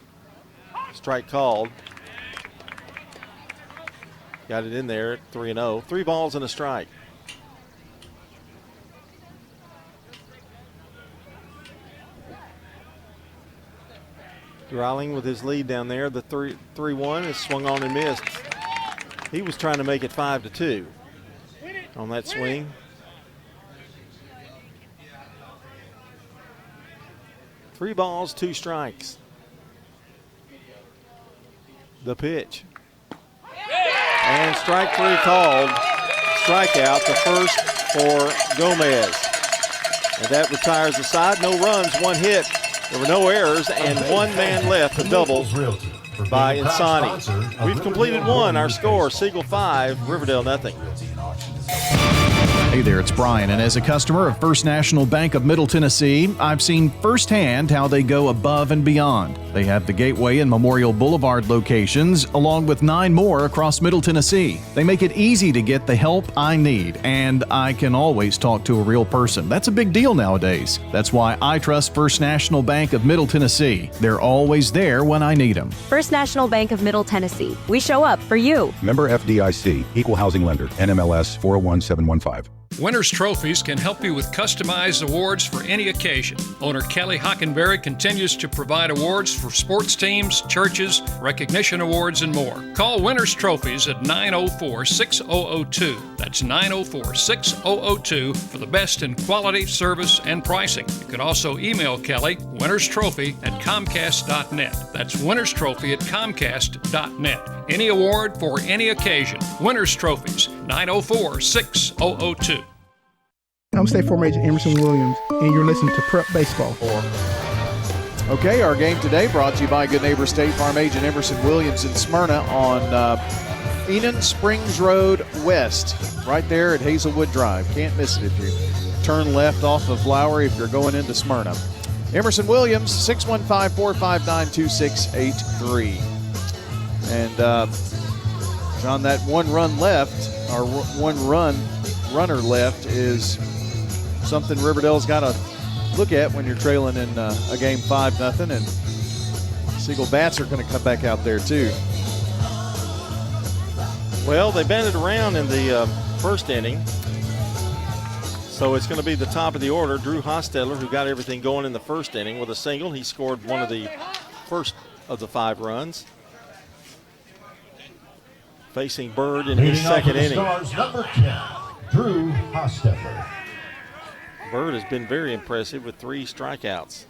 Strike called. Got it in there at 3-0. 3 balls and a strike. Dreiling with his lead down there. The 3-1 is swung on and missed. He was trying to make it 5-2 on that swing. Three balls, 2 strikes. The pitch. And strike 3 called. Strikeout, the first for Gomez. And that retires the side. No runs, 1 hit. There were no errors, and 1 man left, a double by Insani. We've completed 1. Our score, Siegel 5, Riverdale nothing. Hey there, it's Brian, and as a customer of First National Bank of Middle Tennessee, I've seen firsthand how they go above and beyond. They have the Gateway and Memorial Boulevard locations, along with 9 more across Middle Tennessee. They make it easy to get the help I need, and I can always talk to a real person. That's a big deal nowadays. That's why I trust First National Bank of Middle Tennessee. They're always there when I need them. First National Bank of Middle Tennessee. We show up for you. Member FDIC, Equal Housing Lender, NMLS 401715. Winners Trophies can help you with customized awards for any occasion. Owner Kelly Hockenberry continues to provide awards for sports teams, churches, recognition awards, and more. Call Winners Trophies at 904-6002. That's 904-6002 for the best in quality, service, and pricing. You can also email Kelly, winnerstrophy@comcast.net. That's winnerstrophy@comcast.net. Any award for any occasion. Winners Trophies, 904-6002. I'm State Farm Agent Emerson Williams, and you're listening to Prep Baseball. Okay, our game today brought to you by good neighbor State Farm Agent Emerson Williams in Smyrna on Enon Springs Road West, right there at Hazelwood Drive. Can't miss it if you turn left off of Flowery if you're going into Smyrna. Emerson Williams, 615-459-2683. And John, that 1 run left, or 1 runner left, is something Riverdale's got to look at when you're trailing in a game 5-0, and Siegel bats are going to come back out there too. Well, they banded around in the first inning, so it's going to be the top of the order. Drew Hostetler, who got everything going in the first inning with a single. He scored one of the first of the 5 runs. Facing Bird in his second inning. Stars, number 10, Drew Hostetler. Bird has been very impressive with 3 strikeouts.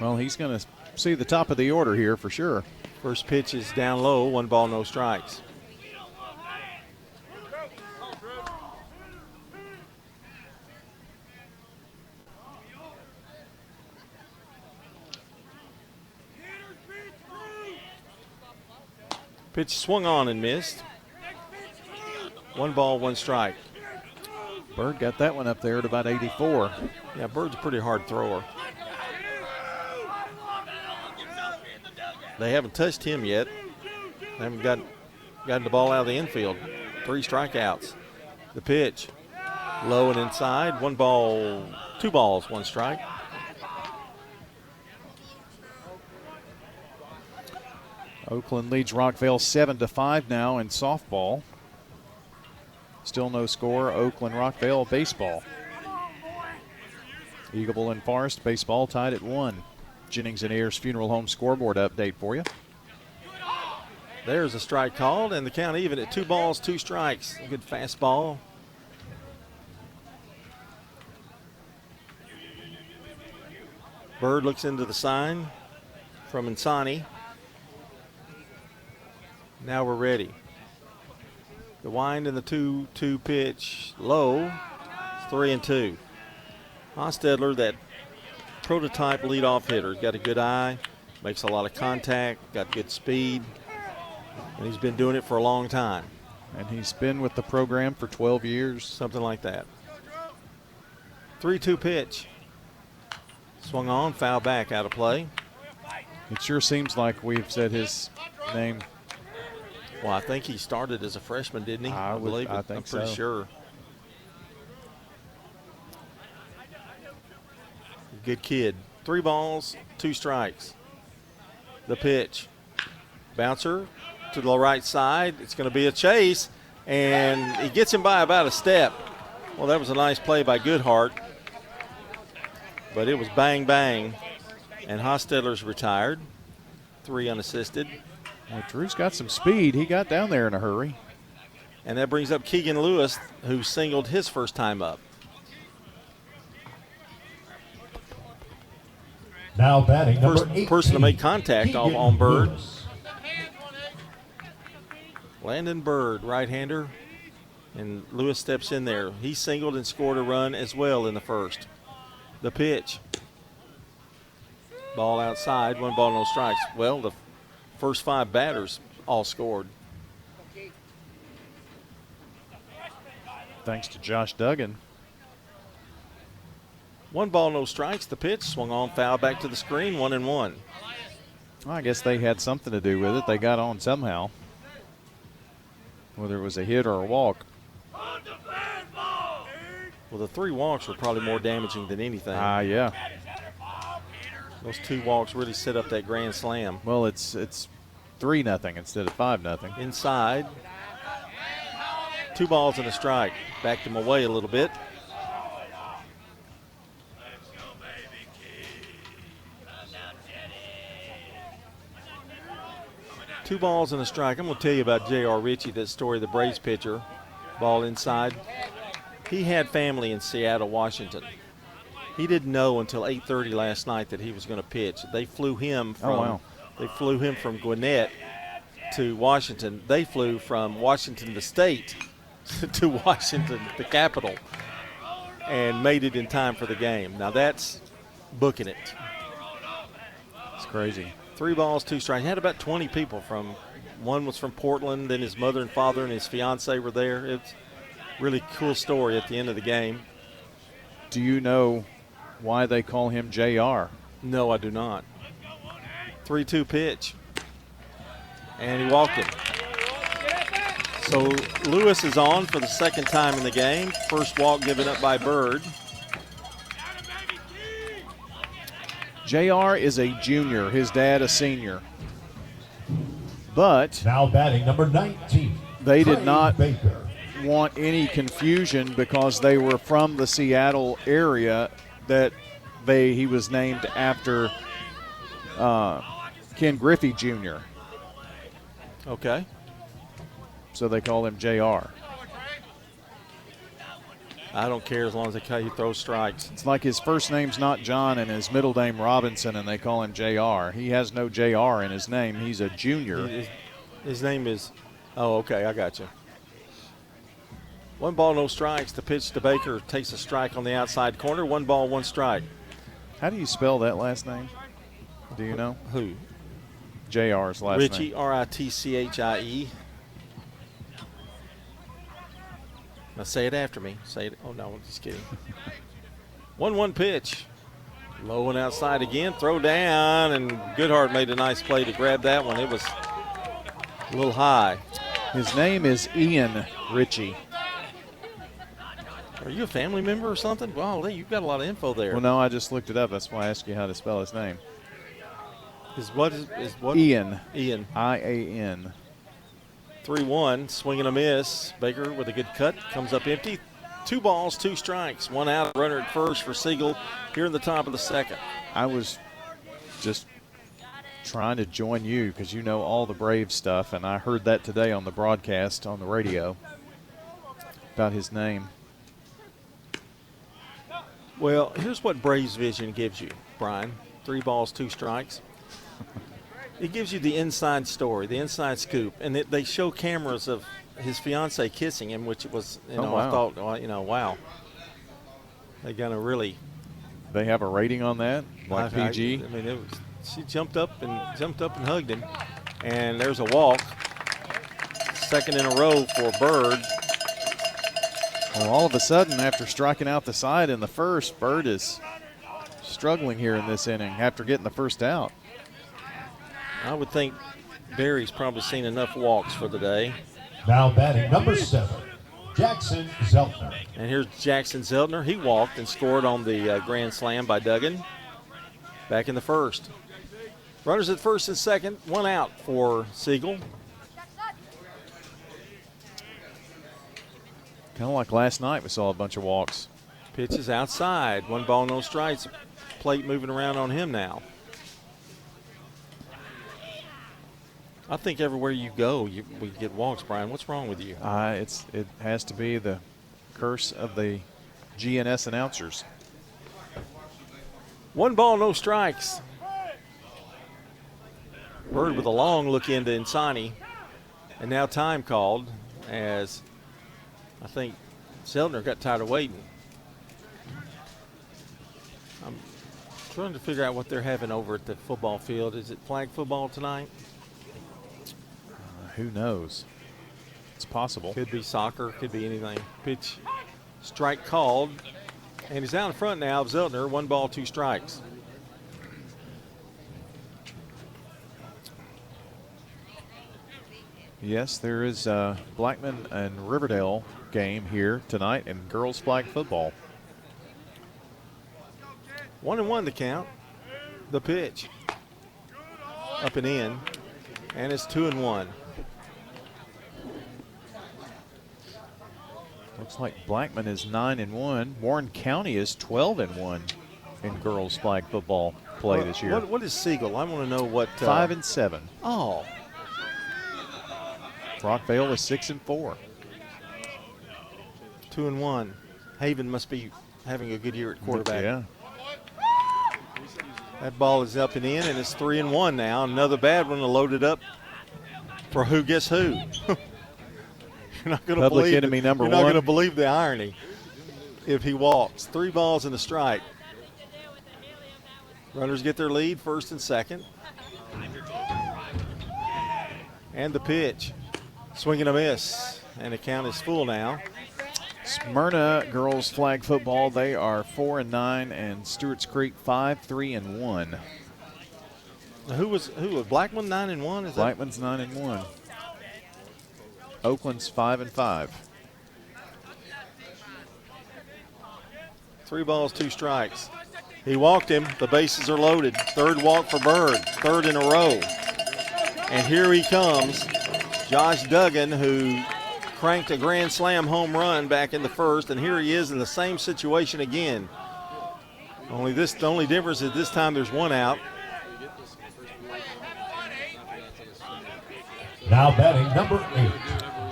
Well, he's going to see the top of the order here for sure. First pitch is down low, 1 ball, no strikes. Pitch swung on and missed. 1 ball, 1 strike. Bird got that one up there at about 84. Yeah, Bird's a pretty hard thrower. They haven't touched him yet. They haven't gotten the ball out of the infield. 3 strikeouts. The pitch, low and inside. 1 ball, 2 balls, 1 strike. Oakland leads Rockvale 7-5 now in softball. Still no score. Oakland Rockvale baseball. Eagleville and Forest baseball tied at 1. Jennings and Ayers Funeral Home scoreboard update for you. There's a strike called, and the count even at 2 balls, 2 strikes. A good fastball. Bird looks into the sign from Insani. Now we're ready. The wind and the 2-2 pitch low. It's 3-2. Hostetler, that prototype leadoff hitter, got a good eye, makes a lot of contact, got good speed, and he's been doing it for a long time. And he's been with the program for 12 years. Something like that. 3-2 pitch. Swung on, foul back, out of play. It sure seems like we've said his name. Well, I think he started as a freshman, didn't he? I believe it. I'm pretty sure. Good kid. 3 balls, 2 strikes. The pitch. Bouncer to the right side. It's going to be a chase, and he gets him by about a step. Well, that was a nice play by Goodhart, but it was bang, bang, and Hostetler's retired. 3 unassisted. Well, Drew's got some speed. He got down there in a hurry. And that brings up Keegan Lewis, who singled his first time up. Now batting number 18. Person to make contact on Bird. Landon Bird, right-hander, and Lewis steps in there. He singled and scored a run as well in the first. The pitch. Ball outside, 1 ball, no strikes. Well, the first 5 batters all scored. Thanks to Josh Duggan. 1 ball, no strikes. The pitch swung on, foul back to the screen, 1-1. Well, I guess they had something to do with it. They got on somehow, whether it was a hit or a walk. Well, the 3 walks were probably more damaging than anything. Yeah. Those 2 walks really set up that grand slam. Well, it's 3-0 instead of 5-0. Inside. 2 balls and a strike. Backed him away a little bit. Two balls and a strike. I'm going to tell you about J.R. Ritchie, that story, the Braves pitcher. Ball inside. He had family in Seattle, Washington. He didn't know until 8:30 last night that he was going to pitch. They flew him from Gwinnett to Washington. They flew from Washington, the state, to Washington, the capital, and made it in time for the game. Now that's booking it. It's crazy. 3 balls, 2 strikes. He had about 20 people from. One was from Portland, then his mother and father and his fiance were there. It's a really cool story at the end of the game. Do you know why they call him JR? No, I do not. 3-2 pitch. And he walked him. So Lewis is on for the second time in the game. First walk given up by Bird. JR is a junior, his dad a senior. But now batting number 19. They did not want any confusion because they were from the Seattle area that he was named after Ken Griffey Jr. Okay. So they call him JR. I don't care as long as they call you throw strikes. It's like his first name's not John and his middle name Robinson, and they call him JR. He has no JR in his name. He's a junior. His name is – oh, okay, I got you. 1 ball, no strikes. The pitch to Baker takes a strike on the outside corner. 1 ball, 1 strike. How do you spell that last name? Do you know? Who? JR's last Ritchie, name. Ritchie. Now say it after me. Say it. Oh, no, I'm just kidding. 1-1 pitch. Low and outside again. Throw down, and Goodhart made a nice play to grab that one. It was a little high. His name is Ian Ritchie. Are you a family member or something? Wow, you've got a lot of info there. Well, no, I just looked it up. That's why I asked you how to spell his name. Is what? Ian. Ian. I-A-N. 3-1, swing and a miss. Baker with a good cut, comes up empty. 2 balls, 2 strikes, 1 out, runner at first for Siegel here in the top of the second. I was just trying to join you because you know all the Brave stuff, and I heard that today on the broadcast on the radio about his name. Well, here's what Braves Vision gives you, Brian. 3 balls, 2 strikes. It gives you the inside story, the inside scoop, and they show cameras of his fiancee kissing him, which was, wow. I thought, wow. They're gonna really. They have a rating on that, like PG. I mean, she jumped up and hugged him, and there's a walk. Second in a row for Bird. Well, all of a sudden, after striking out the side in the first, Bird is struggling here in this inning after getting the first out. I would think Barry's probably seen enough walks for the day. Now batting number 7, Jackson Zeltner. And here's Jackson Zeltner. He walked and scored on the grand slam by Duggan back in the first. Runners at first and second, 1 out for Siegel. Kind of like last night, we saw a bunch of walks. Pitch is outside. 1 ball, no strikes. Plate moving around on him now. I think everywhere you go, we get walks, Brian. What's wrong with you? It has to be the curse of the GNS announcers. 1 ball, no strikes. Bird with a long look into Insani. And now time called as I think Zeltner got tired of waiting. I'm trying to figure out what they're having over at the football field. Is it flag football tonight? Who knows? It's possible. Could be soccer, could be anything. Pitch, strike called, and he's out in front now of Zeltner. 1 ball, 2 strikes. Yes, there is a Blackman and Riverdale game here tonight in girls flag football. 1-1 the count. The pitch. Up and in. And it's 2-1. Looks like Blackman is 9-1. Warren County is 12-1 in girls flag football play this year. What is Siegel? I want to know what. 5-7. Oh. Rockvale is 6-4. 2-1. Haven must be having a good year at quarterback. Yeah. That ball is up and in, and it's 3-1 now. Another bad one loaded up for who guess who. You're not going to believe enemy number you're 1. not going to believe the irony if he walks. 3 balls and a strike. Runners get their lead, first and second. And the pitch. Swing and a miss. And the count is full now. Smyrna girls flag football, they are 4-9, and Stewart's Creek 5-3-1. Who was Blackman 9-1? Is Blackman's 9-1. Oakland's 5-5. 3 balls, 2 strikes. He walked him. The bases are loaded. 3rd walk for Bird. 3rd in a row. And here he comes, Josh Duggan, who cranked a grand slam home run back in the first, and here he is in the same situation again. The only difference is this time there's 1 out. Now batting number 8,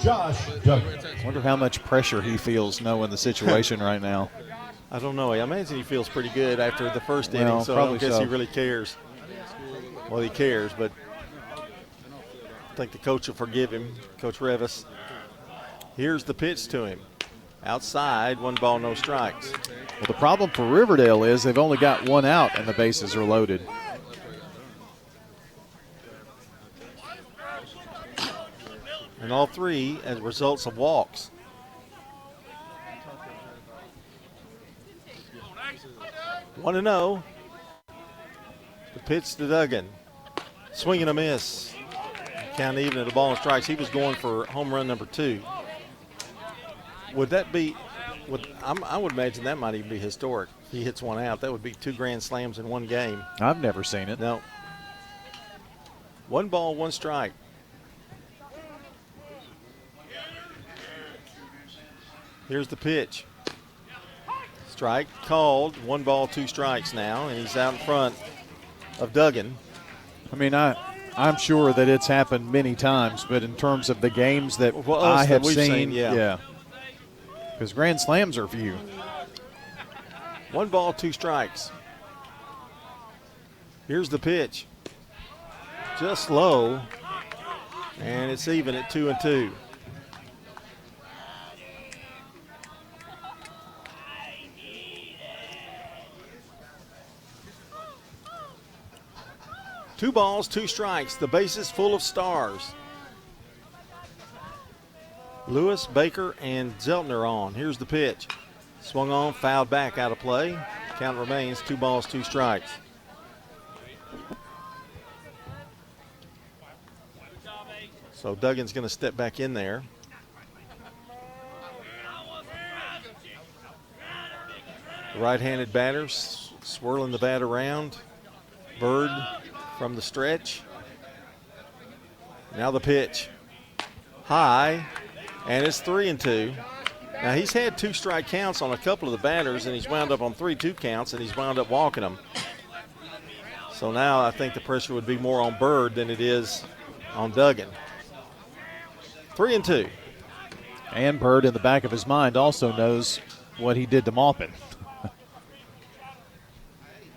Josh Duggan. Wonder how much pressure he feels knowing the situation right now. I don't know. I imagine he feels pretty good after the first inning, so I don't guess he really cares. Well, he cares, but I think the coach will forgive him, Coach Revis. Here's the pitch to him. Outside, 1 ball, no strikes. Well, the problem for Riverdale is they've only got 1 out and the bases are loaded. And all three as results of walks. One and 0. The pitch to Duggan. Swing and a miss. Count even at the ball and strikes. He was going for home run number 2. Would that be, I would imagine that might even be historic. If he hits one out, that would be 2 grand slams in one game. I've never seen it. No. 1 ball, 1 strike. Here's the pitch. Strike called. 1 ball, 2 strikes now, and he's out in front of Duggan. I mean, I'm sure that it's happened many times, but in terms of the games that I have seen, yeah. Because grand slams are few. 1 ball, 2 strikes. Here's the pitch. Just low, and it's even at 2-2. Two balls, 2 strikes. The bases full of stars. Lewis, Baker, and Zeltner on. Here's the pitch. Swung on, fouled back, out of play. Count remains 2 balls, 2 strikes. So Duggan's going to step back in there. The right-handed batter swirling the bat around. Bird from the stretch. Now the pitch. High, and it's 3-2. Now he's had 2 strike counts on a couple of the batters, and he's wound up on 3-2 counts, and he's wound up walking them. So now I think the pressure would be more on Bird than it is on Duggan. 3-2. And Bird, in the back of his mind, also knows what he did to Maupin.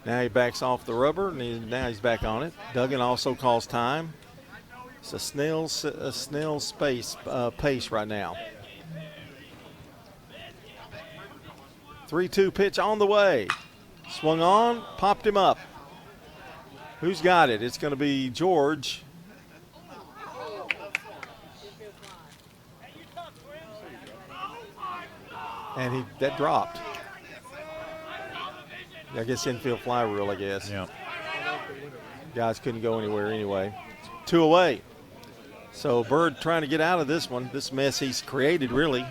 Now he backs off the rubber, and now he's back on it. Duggan also calls time. It's a snail's pace right now. 3-2 pitch on the way. Swung on, popped him up. Who's got it? It's going to be George. And that dropped. I guess infield fly rule, I guess. Yeah. Guys couldn't go anywhere anyway. 2 away. So Bird trying to get out of this one, this mess he's created, really.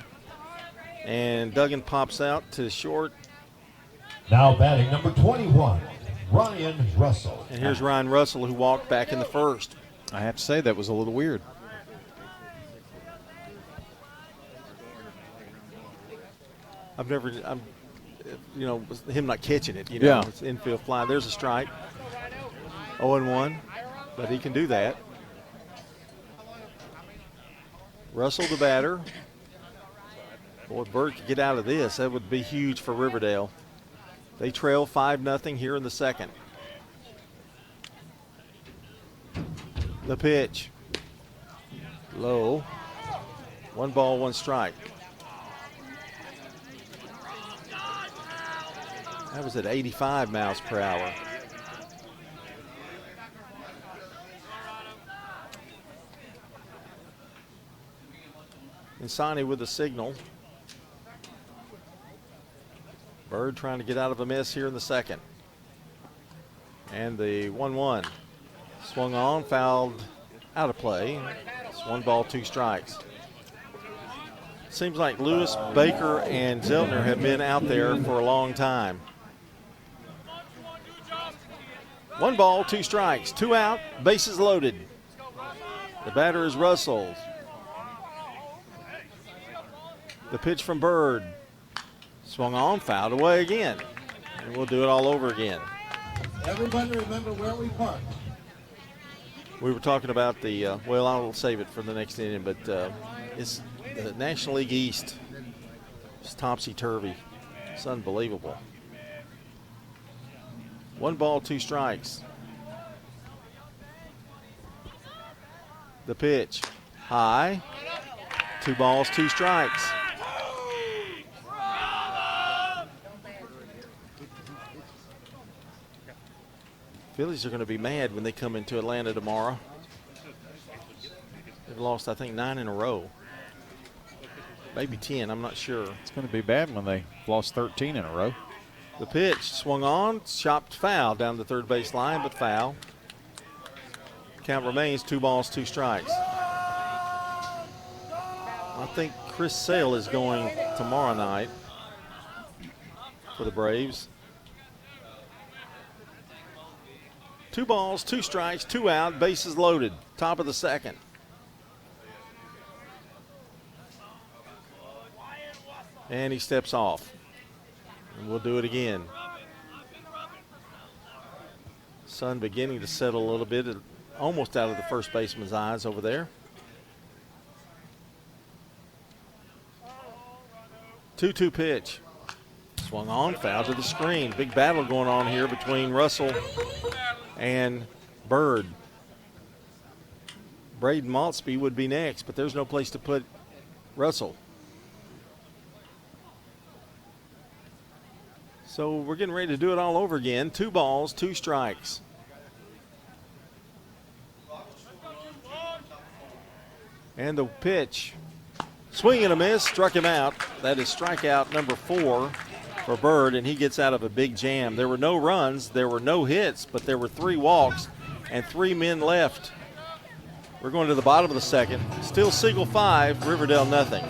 And Duggan pops out to short. Now batting number 21, Ryan Russell. And here's Ryan Russell, who walked back in the first. I have to say that was a little weird. Him not catching it, Yeah. It's infield fly. There's a strike. 0-1, but he can do that. Russell the batter. Boy, Bird could get out of this. That would be huge for Riverdale. They trail 5-0 here in the second. The pitch. Low. 1 ball, 1 strike. That was at 85 miles per hour. Insani with the signal. Bird trying to get out of a mess here in the second. And the 1-1. Swung on, fouled, out of play. It's 1 ball, 2 strikes. Seems like Lewis, Baker, and Zeltner have been out there for a long time. 1 ball, 2 strikes, 2 out, bases loaded. The batter is Russell. The pitch from Bird. Swung on, fouled away again. And we'll do it all over again. Everybody remember where we parked. We were talking about the, I'll save it for the next inning, but it's the National League East. It's topsy-turvy. It's unbelievable. 1 ball, 2 strikes. The pitch. High. 2 balls, 2 strikes. Phillies are going to be mad when they come into Atlanta tomorrow. They've lost, I think, 9 in a row. Maybe 10, I'm not sure. It's going to be bad when they lost 13 in a row. The pitch swung on, chopped foul down the third base line, but foul. Count remains 2 balls, 2 strikes. I think Chris Sale is going tomorrow night for the Braves. 2 balls, 2 strikes, 2 out, bases loaded. Top of the second. And he steps off. And we'll do it again. Sun beginning to settle a little bit, almost out of the first baseman's eyes over there. 2-2 pitch. Swung on, foul to the screen. Big battle going on here between Russell and Bird. Braden Maltsby would be next, but there's no place to put Russell. So we're getting ready to do it all over again. 2 balls, 2 strikes. And the pitch, swing and a miss, struck him out. That is strikeout number 4 for Bird, and he gets out of a big jam. There were no runs, there were no hits, but there were 3 walks and 3 men left. We're going to the bottom of the second. Still Siegel 5, Riverdale nothing.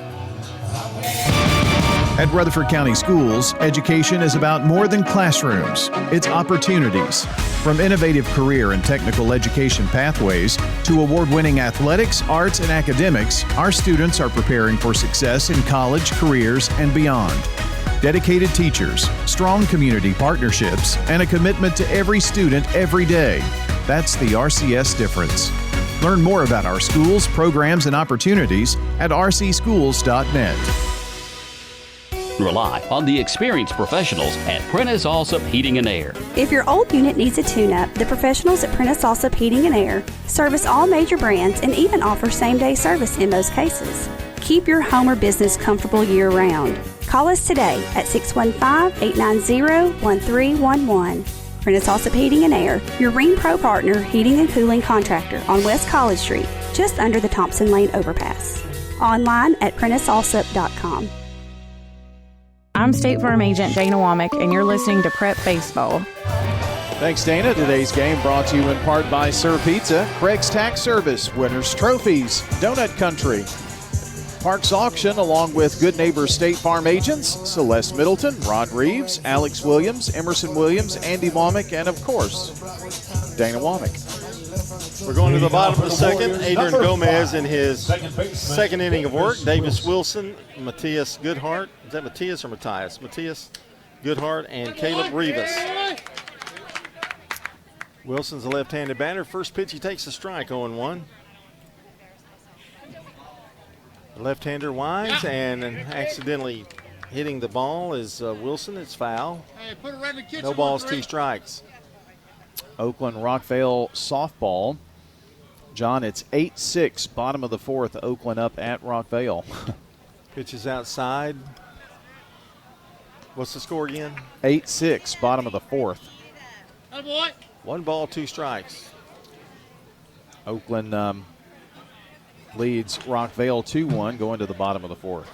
At Rutherford County Schools, education is about more than classrooms. It's opportunities. From innovative career and technical education pathways to award-winning athletics, arts, and academics, our students are preparing for success in college, careers, and beyond. Dedicated teachers, strong community partnerships, and a commitment to every student every day. That's the RCS difference. Learn more about our schools, programs, and opportunities at rcschools.net. Rely on the experienced professionals at Prentice Allsup Heating and Air. If your old unit needs a tune-up, the professionals at Prentice Allsup Heating and Air service all major brands and even offer same-day service in most cases. Keep your home or business comfortable year-round. Call us today at 615-890-1311. Prentice Allsup Heating and Air, your Ring Pro partner heating and cooling contractor on West College Street, just under the Thompson Lane overpass. Online at PrenticeAllsup.com. I'm State Farm Agent Dana Womack, and you're listening to Prep Baseball. Thanks, Dana. Today's game brought to you in part by Sir Pizza, Craig's Tax Service, Winners Trophies, Donut Country, Parks Auction, along with Good Neighbor State Farm agents, Celeste Middleton, Rod Reeves, Alex Williams, Emerson Williams, Andy Womack, and, of course, Dana Womack. We're going to the bottom of the second. Adrian Gomez in his second inning of work. Davis Wilson, Matthias Goodhart. Is that Matthias or Matthias? Matthias Goodhart and Caleb Rivas. Wilson's a left-handed batter. First pitch, he takes a strike, 0-1. The left-hander winds and accidentally hitting the ball is Wilson. It's foul. No balls, 2 strikes. Oakland Rockvale softball. John, it's 8-6, bottom of the 4th, Oakland up at Rockvale. Pitch is outside. What's the score again? 8-6, bottom of the 4th. 1 ball, 2 strikes. Oakland leads Rockvale 2-1 going to the bottom of the 4th.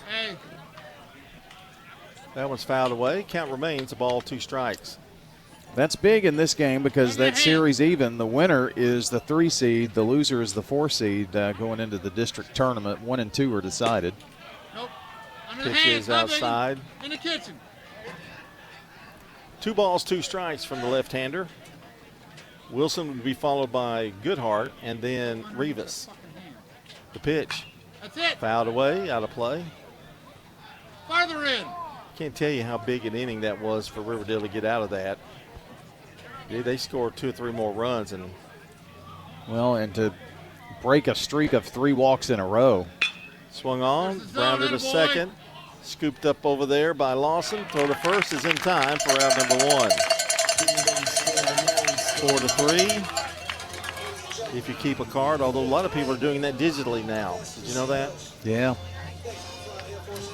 That one's fouled away. Count remains 1 ball, 2 strikes. That's big in this game because that series even. The winner is the 3 seed. The loser is the 4 seed going into the district tournament. 1 and 2 are decided. Pitch is outside. In the kitchen. 2 balls, 2 strikes from the left-hander. Wilson would be followed by Goodhart and then Rivas. The pitch. That's it. Fouled away, out of play. Farther in. Can't tell you how big an inning that was for Riverdale to get out of that. They scored 2 or 3 more runs. And to break a streak of 3 walks in a row. Swung on, grounded to second. Scooped up over there by Lawson. Throw to first is in time for out number 1. 4-3. If you keep a card, although a lot of people are doing that digitally now. Did you know that? Yeah.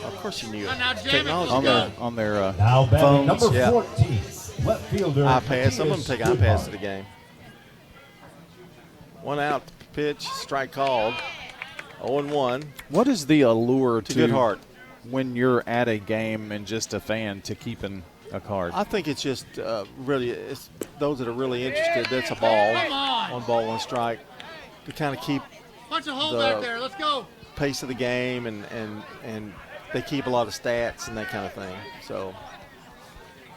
Of course you knew it. Technology on their phones. Number 14, left fielder. iPads. Some of them take iPads to the game. 1 out, pitch, strike called. 0-1. What is the allure to Goodhart when you're at a game and just a fan to keeping a card? I think it's just really it's those that are really interested. That's a ball. One ball, one strike. To kind of keep Punch a hole back there. Let's go. Pace of the game, and they keep a lot of stats and that kind of thing. So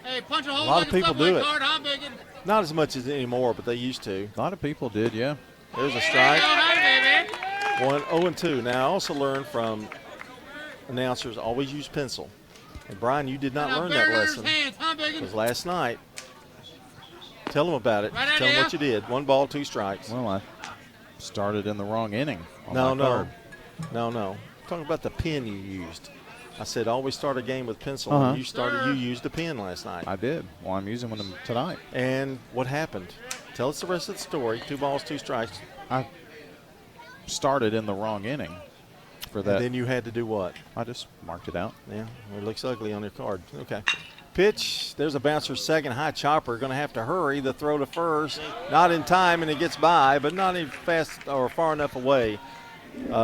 hey, punch a hole. A lot of people do it. Card, huh, Biggin? Not as much as anymore, but they used to. A lot of people did, yeah. There's a strike. 0-2. Now, I also learned from announcers always use pencil. And Brian, you did not learn that lesson. Because last night, tell them about it. Tell them what you did. 1 ball, 2 strikes. Well, I started in the wrong inning. No. I'm talking about the pen you used. I said always start a game with pencil. And you used a pen last night. I did. Well, I'm using one tonight. And what happened? Tell us the rest of the story. 2 balls, 2 strikes. I started in the wrong inning for that. And then you had to do what? I just marked it out. Yeah, it looks ugly on your card. Okay. Pitch. There's a bouncer second. High chopper. Going to have to hurry. The throw to first. Not in time, and it gets by, but not even fast or far enough away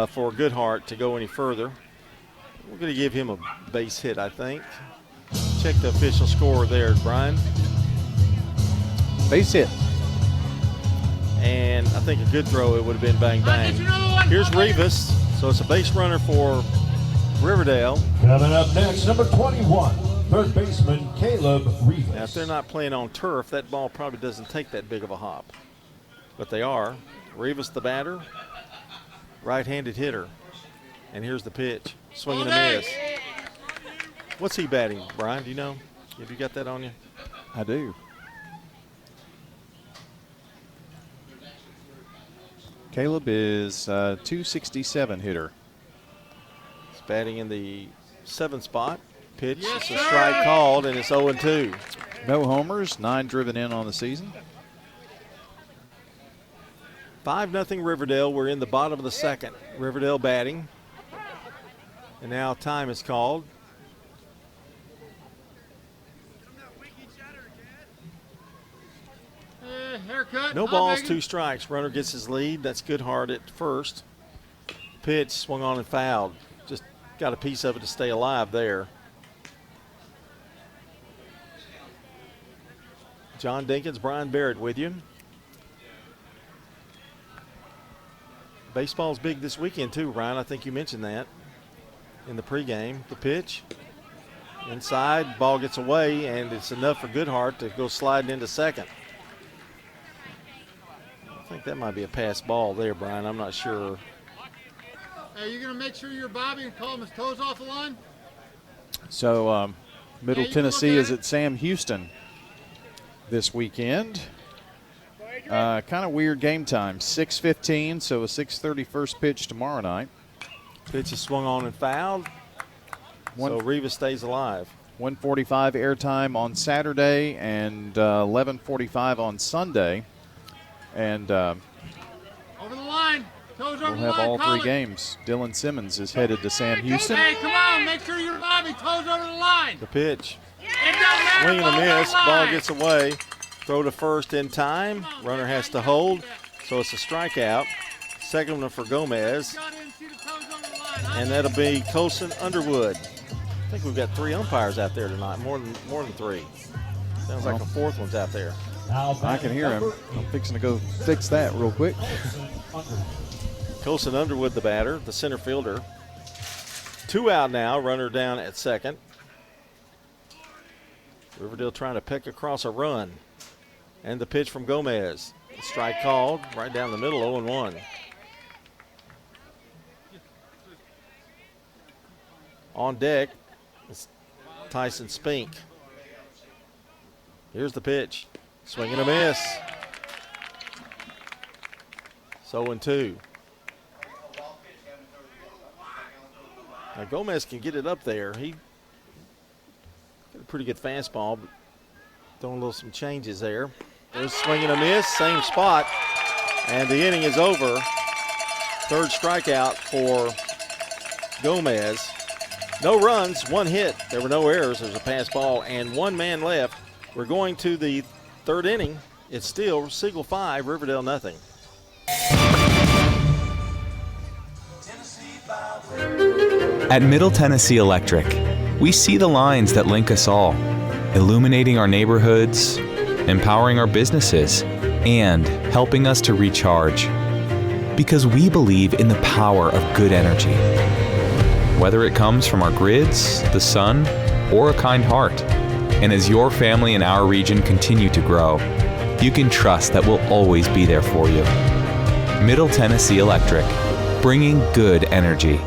for Goodhart to go any further. We're going to give him a base hit, I think. Check the official score there, Brian. Base hit. And I think a good throw, it would have been bang, bang. Here's Rivas. So it's a base runner for Riverdale. Coming up next, number 21, third baseman Caleb Rivas. Now, if they're not playing on turf, that ball probably doesn't take that big of a hop. But they are. Rivas, the batter, right-handed hitter. And here's the pitch. Swing and a miss. What's he batting, Brian? Do you know? Have you got that on you? I do. Caleb is 267 hitter. He's batting in the 7th spot. Pitch, it's a strike called, and it's 0-2. No homers, 9 driven in on the season. 5-0 Riverdale. We're in the bottom of the second. Riverdale batting. And now time is called. Haircut. No balls, 2 strikes. Runner gets his lead. That's Goodhart at first. Pitch swung on and fouled. Just got a piece of it to stay alive there. John Dinkins, Brian Barrett with you. Baseball's big this weekend too, Ryan. I think you mentioned that in the pregame. The pitch. Inside, ball gets away, and it's enough for Goodhart to go sliding into second. I think that might be a pass ball there, Brian. I'm not sure. Hey, you going to make sure you're Bobby and call him his toes off the line? So Middle Tennessee is at Sam Houston this weekend. Kind of weird game time. 6:15, so a 6:30 first pitch tomorrow night. Pitch is swung on and fouled. So Rivas stays alive. 1:45 airtime on Saturday and 11:45 on Sunday. And over the line. Toes over we'll the have line. all 3 games. Dylan Simmons is headed to Sam Houston. Hey, come on. Make sure you're Bobby. Toes over the line. The pitch. It doesn't matter. Swing and a miss. Ball gets away. Throw to first in time. Runner has to hold. So it's a strikeout. Second one for Gomez. And that'll be Colson Underwood. I think we've got 3 umpires out there tonight. More than 3. Sounds like a 4th one's out there. I can hear him. I'm fixing to go fix that real quick. Colson Underwood, the batter, the center fielder. 2 out now, runner down at second. Riverdale trying to pick across a run. And the pitch from Gomez. Strike called right down the middle, 0-1. On deck is Tyson Spink. Here's the pitch. Swing and a miss. So 0-2. Now Gomez can get it up there. He got a pretty good fastball, but throwing some changes there. There's a swing and a miss, same spot, and the inning is over. 3rd strikeout for Gomez. No runs, 1 hit. There were no errors. There's a pass ball and 1 man left. We're going to the 3rd inning. It's still Siegel 5, Riverdale nothing. At Middle Tennessee Electric, we see the lines that link us all, illuminating our neighborhoods, empowering our businesses, and helping us to recharge. Because we believe in the power of good energy. Whether it comes from our grids, the sun, or a kind heart. And as your family and our region continue to grow, you can trust that we'll always be there for you. Middle Tennessee Electric, bringing good energy.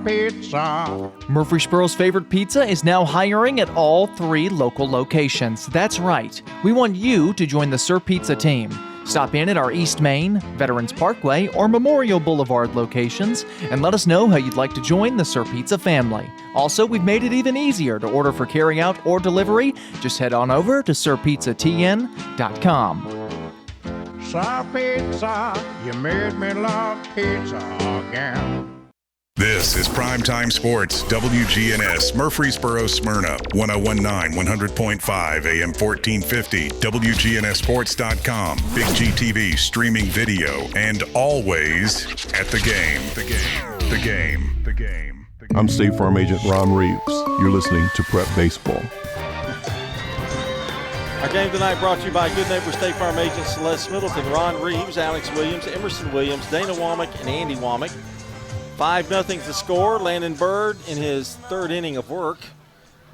Pizza. Murfreesboro's favorite pizza is now hiring at all 3 local locations. That's right. We want you to join the Sir Pizza team. Stop in at our East Main, Veterans Parkway, or Memorial Boulevard locations and let us know how you'd like to join the Sir Pizza family. Also, we've made it even easier to order for carryout or delivery. Just head on over to sirpizzatn.com. Sir Pizza, you made me love pizza again. This is Primetime Sports, WGNS, Murfreesboro, Smyrna, 1019, 100.5, AM 1450, WGNSSports.com, Big GTV, streaming video, and always at the game. The game. I'm State Farm Agent Ron Reeves. You're listening to Prep Baseball. Our game tonight brought to you by Good Neighbor State Farm Agent Celeste Middleton, Ron Reeves, Alex Williams, Emerson Williams, Dana Womack, and Andy Womack. 5-0 to score. Landon Bird in his 3rd inning of work,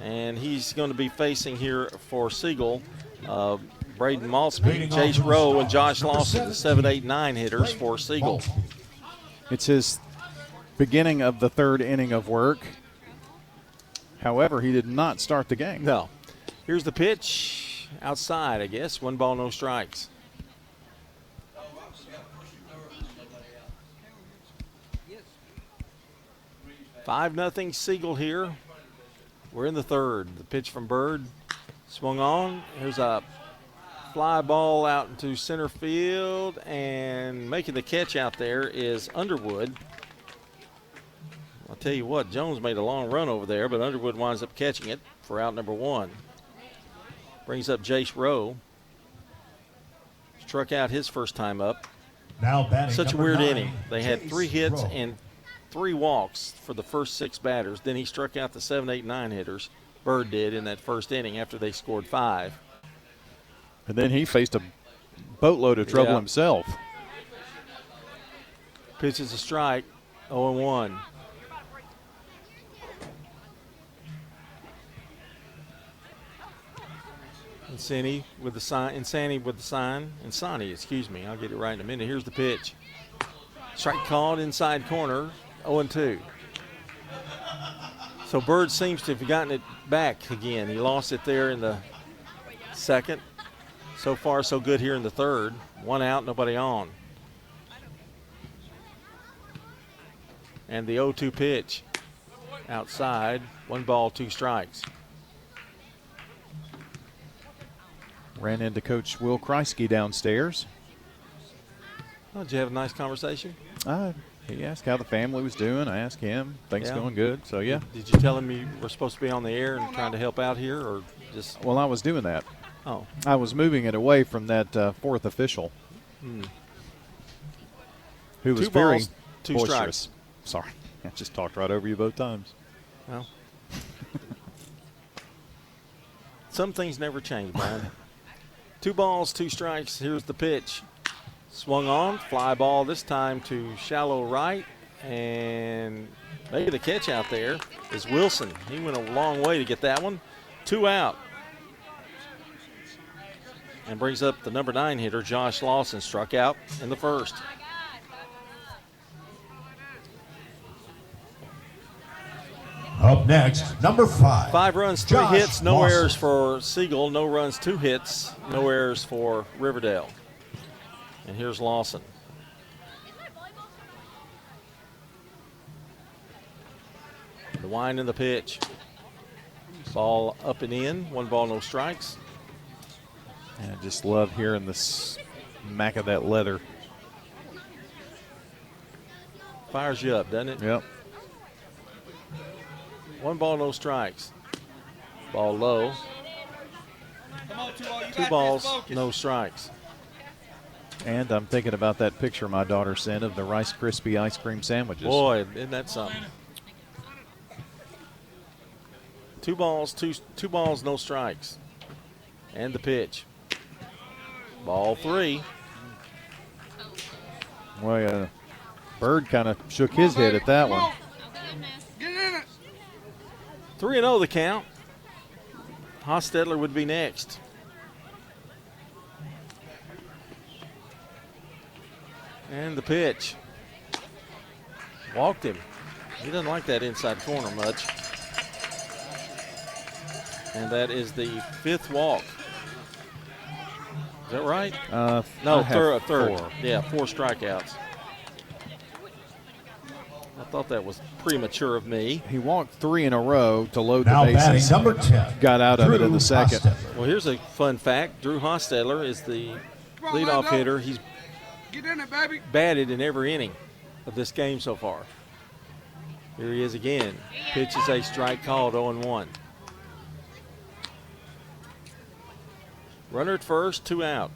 and he's going to be facing here for Siegel Braden Malsby, Jace Rowe, and Josh Lawson, the 7, 8, 9 hitters for Siegel. It's his beginning of the 3rd inning of work. However, he did not start the game. No. Here's the pitch outside, I guess. 1 ball, no strikes. Five 5-0 Siegel here. We're in the 3rd. The pitch from Bird swung on. Here's a fly ball out into center field, and making the catch out there is Underwood. I'll tell you what, Jones made a long run over there, but Underwood winds up catching it for out number 1. Brings up Jace Rowe. Struck out his first time up. Now batting Such a weird 9, inning. They had Jace 3 hits Rowe. and 3 walks for the first 6 batters. Then he struck out the 7, 8, 9 hitters. Bird did in that first inning after they scored 5. And then he faced a boatload of trouble himself. Pitch is a strike, 0-1. Insani with the sign. Insani, excuse me. I'll get it right in a minute. Here's the pitch. Strike called inside corner, 0-2. So Bird seems to have gotten it back again. He lost it there in the 2nd. So far, so good here in the 3rd. 1 out, nobody on. And the 0-2 pitch outside. 1 ball, 2 strikes. Ran into Coach Will Kreisky downstairs. Oh, did you have a nice conversation? He asked how the family was doing. I asked him. Things going good. So, yeah. Did you tell him you were supposed to be on the air and trying to help out here, or just? Well, I was doing that. Oh. I was moving it away from that 4th official. Who was 2 very balls, 2 boisterous. strikes. Sorry. I just talked right over you both times. Well. Some things never change, Brian. 2 balls, 2 strikes. Here's the pitch. Swung on, fly ball this time to shallow right, and maybe the catch out there is Wilson. He went a long way to get that one. 2 out. And brings up the number 9 hitter, Josh Lawson, struck out in the 1st. Up next, number 5. 5 runs, 3 Josh hits, no Lawson. errors for Siegel, no runs, 2 hits, no errors for Riverdale. And here's Lawson. The wind and the pitch. Ball up and in, 1 ball, no strikes. And I just love hearing the smack of that leather. Fires you up, doesn't it? Yep. 1 ball, no strikes. Ball low. 2 balls, no strikes. And I'm thinking about that picture my daughter sent of the Rice Krispie ice cream sandwiches. Boy, isn't that something? 2 balls, two balls, no strikes. And the pitch. Ball 3. Well, Bird kind of shook his head at that one. 3-0 the count. Hostetler would be next. And the pitch. Walked him. He doesn't like that inside corner much. And that is the 5th walk. Is that right? No, third. 4. Yeah, 4 strikeouts. I thought that was premature of me. He walked 3 in a row to load Now the bases. batting number 10. Got out of it in the second. Hostetler. Well, here's a fun fact. Drew Hostetler is the leadoff hitter. He's batted in every inning of this game so far. Here he is again. Pitch is a strike called, 0-1. Runner at first, 2 out.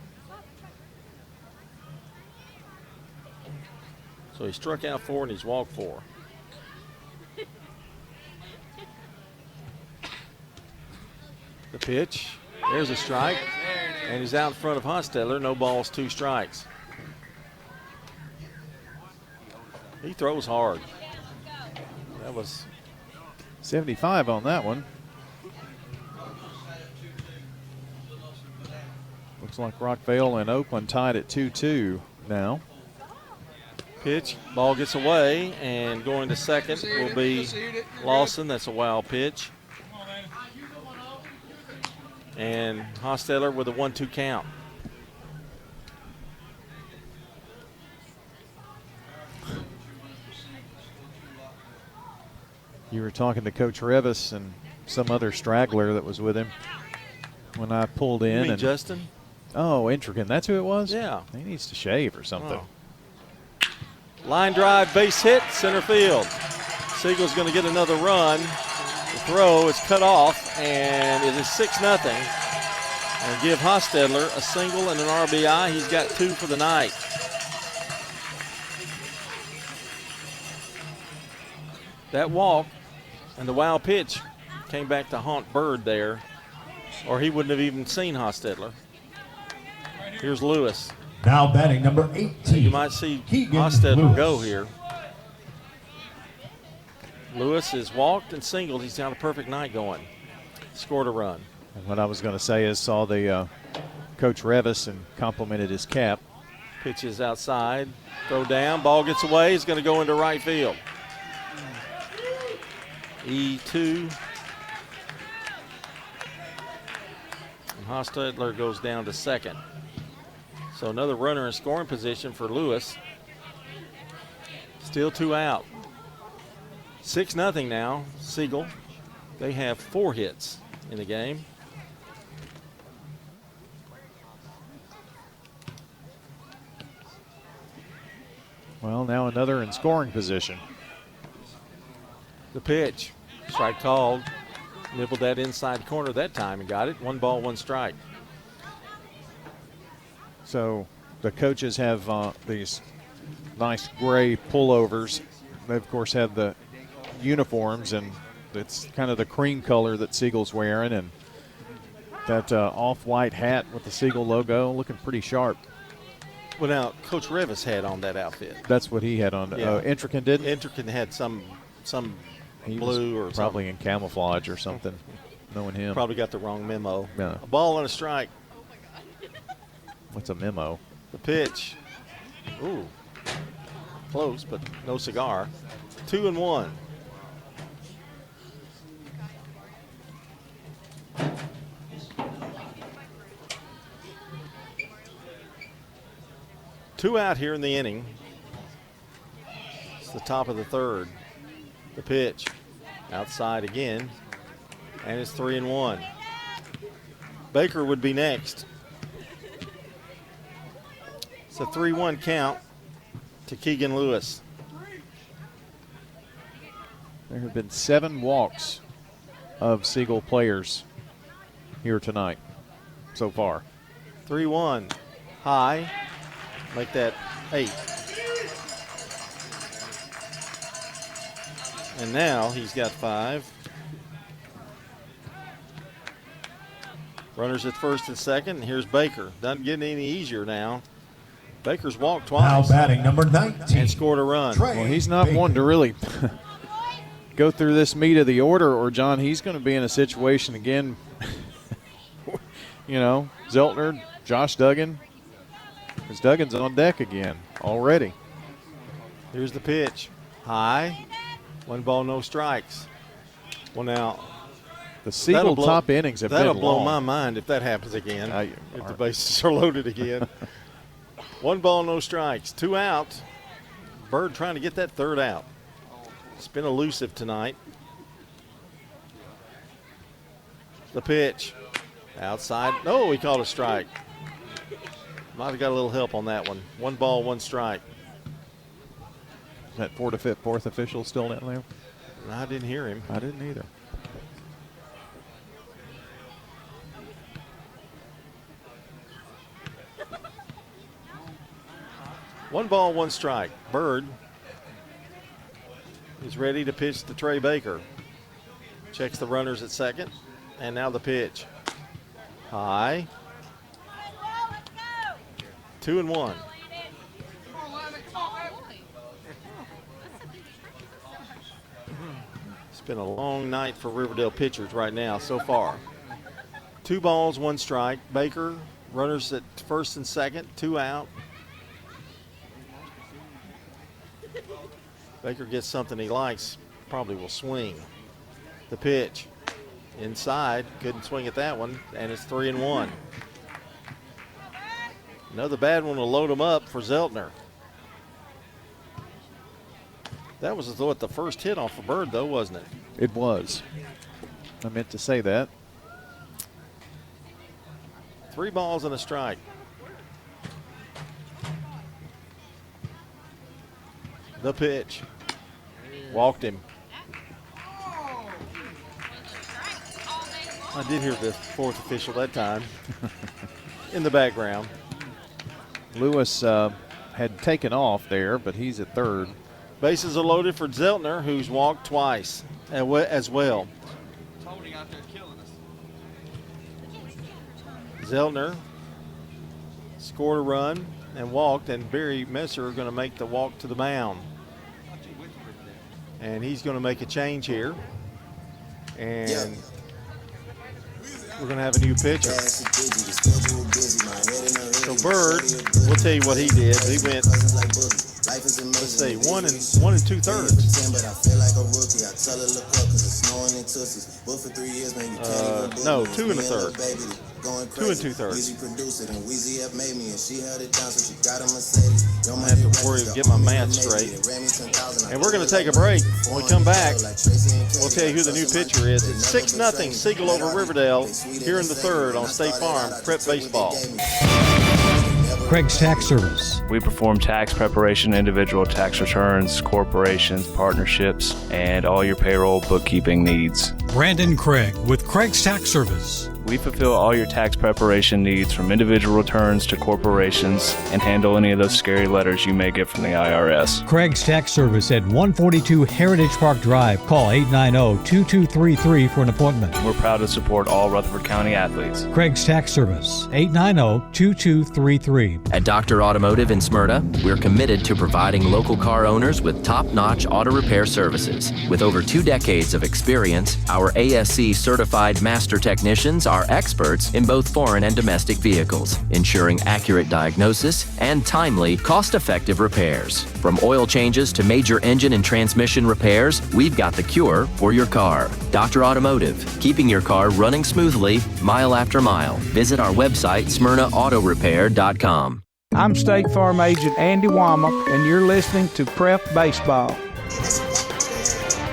So he struck out 4 and he's walked 4. The pitch, there's a strike, and he's out in front of Hostetler. No balls, 2 strikes. He throws hard. That was 75 on that one. Looks like Rockvale and Oakland tied at 2-2 now. pitch. Ball gets away, and going to second will be Lawson. That's a wild pitch. And Hostetler with a 1-2 count. You were talking to Coach Revis and some other straggler that was with him when I pulled in. You mean and Justin? Oh, Intrican. That's who it was? Yeah. He needs to shave or something. Oh. Line drive, base hit, center field. Siegel's going to get another run. The throw is cut off, and it is 6-0. And give Hostetler a single and an RBI. He's got 2 for the night. That walk and the wild pitch came back to haunt Bird there, or he wouldn't have even seen Hostetler. Here's Lewis. Now batting number 18. You might see Keegan Hostetler Lewis. go here. Lewis has walked and singled. He's got a perfect night going. Scored a run. And what I was going to say is saw the Coach Revis and complimented his cap. Pitches outside. Throw down. Ball gets away. He's going to go into right field. E2. And Hostetler goes down to second. So another runner in scoring position for Lewis. Still 2 out. 6-0 now. Siegel. They have 4 hits in the game. Well, now another in scoring position. The pitch. Strike called. Nibbled that inside corner that time and got it. 1 ball, 1 strike. So the coaches have these nice gray pullovers. They, of course, have the uniforms, and it's kind of the cream color that Siegel's wearing, and that off-white hat with the Siegel logo looking pretty sharp. Well, now, Coach Revis had on that outfit. That's what he had on. Yeah. Intrican didn't? Intrican had some he blue or probably something. in camouflage or something, knowing him. Probably got the wrong memo. Yeah. A ball and a strike. What's a memo? The pitch. Ooh. Close, but no cigar. 2-1. Two out here in the inning. It's the top of the third. The pitch. Outside again. And it's 3-1. Baker would be next. It's a 3-1 count to Keegan Lewis. There have been 7 walks of Siegel players here tonight so far. 3-1. High. Make that 8. And now he's got 5. Runners at first and second. And here's Baker. Doesn't get any easier now. Baker's walked twice. Now batting number 19. And scored a run. Well, he's not one to really go through this meat of the order, or John, he's going to be in a situation again. Zeltner, Josh Duggan. Because Duggan's on deck again already. Here's the pitch. High. 1 ball, no strikes. Well, now, the Siegel top innings have been long. That'll blow my mind if that happens again, if the bases are loaded again. 1 ball, no strikes. 2 out. Bird trying to get that 3rd out. It's been elusive tonight. The pitch. Outside. No, he called a strike. Might have got a little help on that one. 1 ball, 1 strike. Is that fourth official still down there? I didn't hear him. I didn't either. One ball, 1 strike. Bird is ready to pitch to Trey Baker. Checks the runners at second. And now the pitch. High. 2-1. It's been a long night for Riverdale pitchers right now so far. 2 balls, 1 strike. Baker, runners at first and second, 2 out. Baker gets something he likes, probably will swing. The pitch. Inside, couldn't swing at that one, and it's 3-1. Another bad one will load him up for Zeltner. That was the first hit off a Bird, though, wasn't it? It was. I meant to say that. 3 balls and a strike. The pitch. Walked him. I did hear the 4th official that time in the background. Lewis had taken off there, but he's at third. Bases are loaded for Zeltner, who's walked twice as well. Zeltner scored a run and walked, and Barry Messer are going to make the walk to the mound. And he's going to make a change here. And we're going to have a new pitcher. So Bird, we'll tell you what he did. He went, let's see, 1 2/3. No, 2 1/3. 2 2/3. I have to worry to get my math straight. And we're going to take a break. When we come back, we'll tell you who the new pitcher is. It's 6-0 Siegel over Riverdale here in the 3rd on State Farm Prep Baseball. Craig's Tax Service. We perform tax preparation, individual tax returns, corporations, partnerships, and all your payroll bookkeeping needs. Brandon Craig with Craig's Tax Service. We fulfill all your tax preparation needs from individual returns to corporations and handle any of those scary letters you may get from the IRS. Craig's Tax Service at 142 Heritage Park Drive. Call 890-2233 for an appointment. We're proud to support all Rutherford County athletes. Craig's Tax Service, 890-2233. At Dr. Automotive in Smyrna, we're committed to providing local car owners with top-notch auto repair services. With over 2 decades of experience, our ASC certified master technicians are experts in both foreign and domestic vehicles, ensuring accurate diagnosis and timely, cost-effective repairs. From oil changes to major engine and transmission repairs, we've got the cure for your car. Dr. Automotive, keeping your car running smoothly, mile after mile. Visit our website, SmyrnaAutoRepair.com. I'm State Farm Agent Andy Womack, and you're listening to Prep Baseball.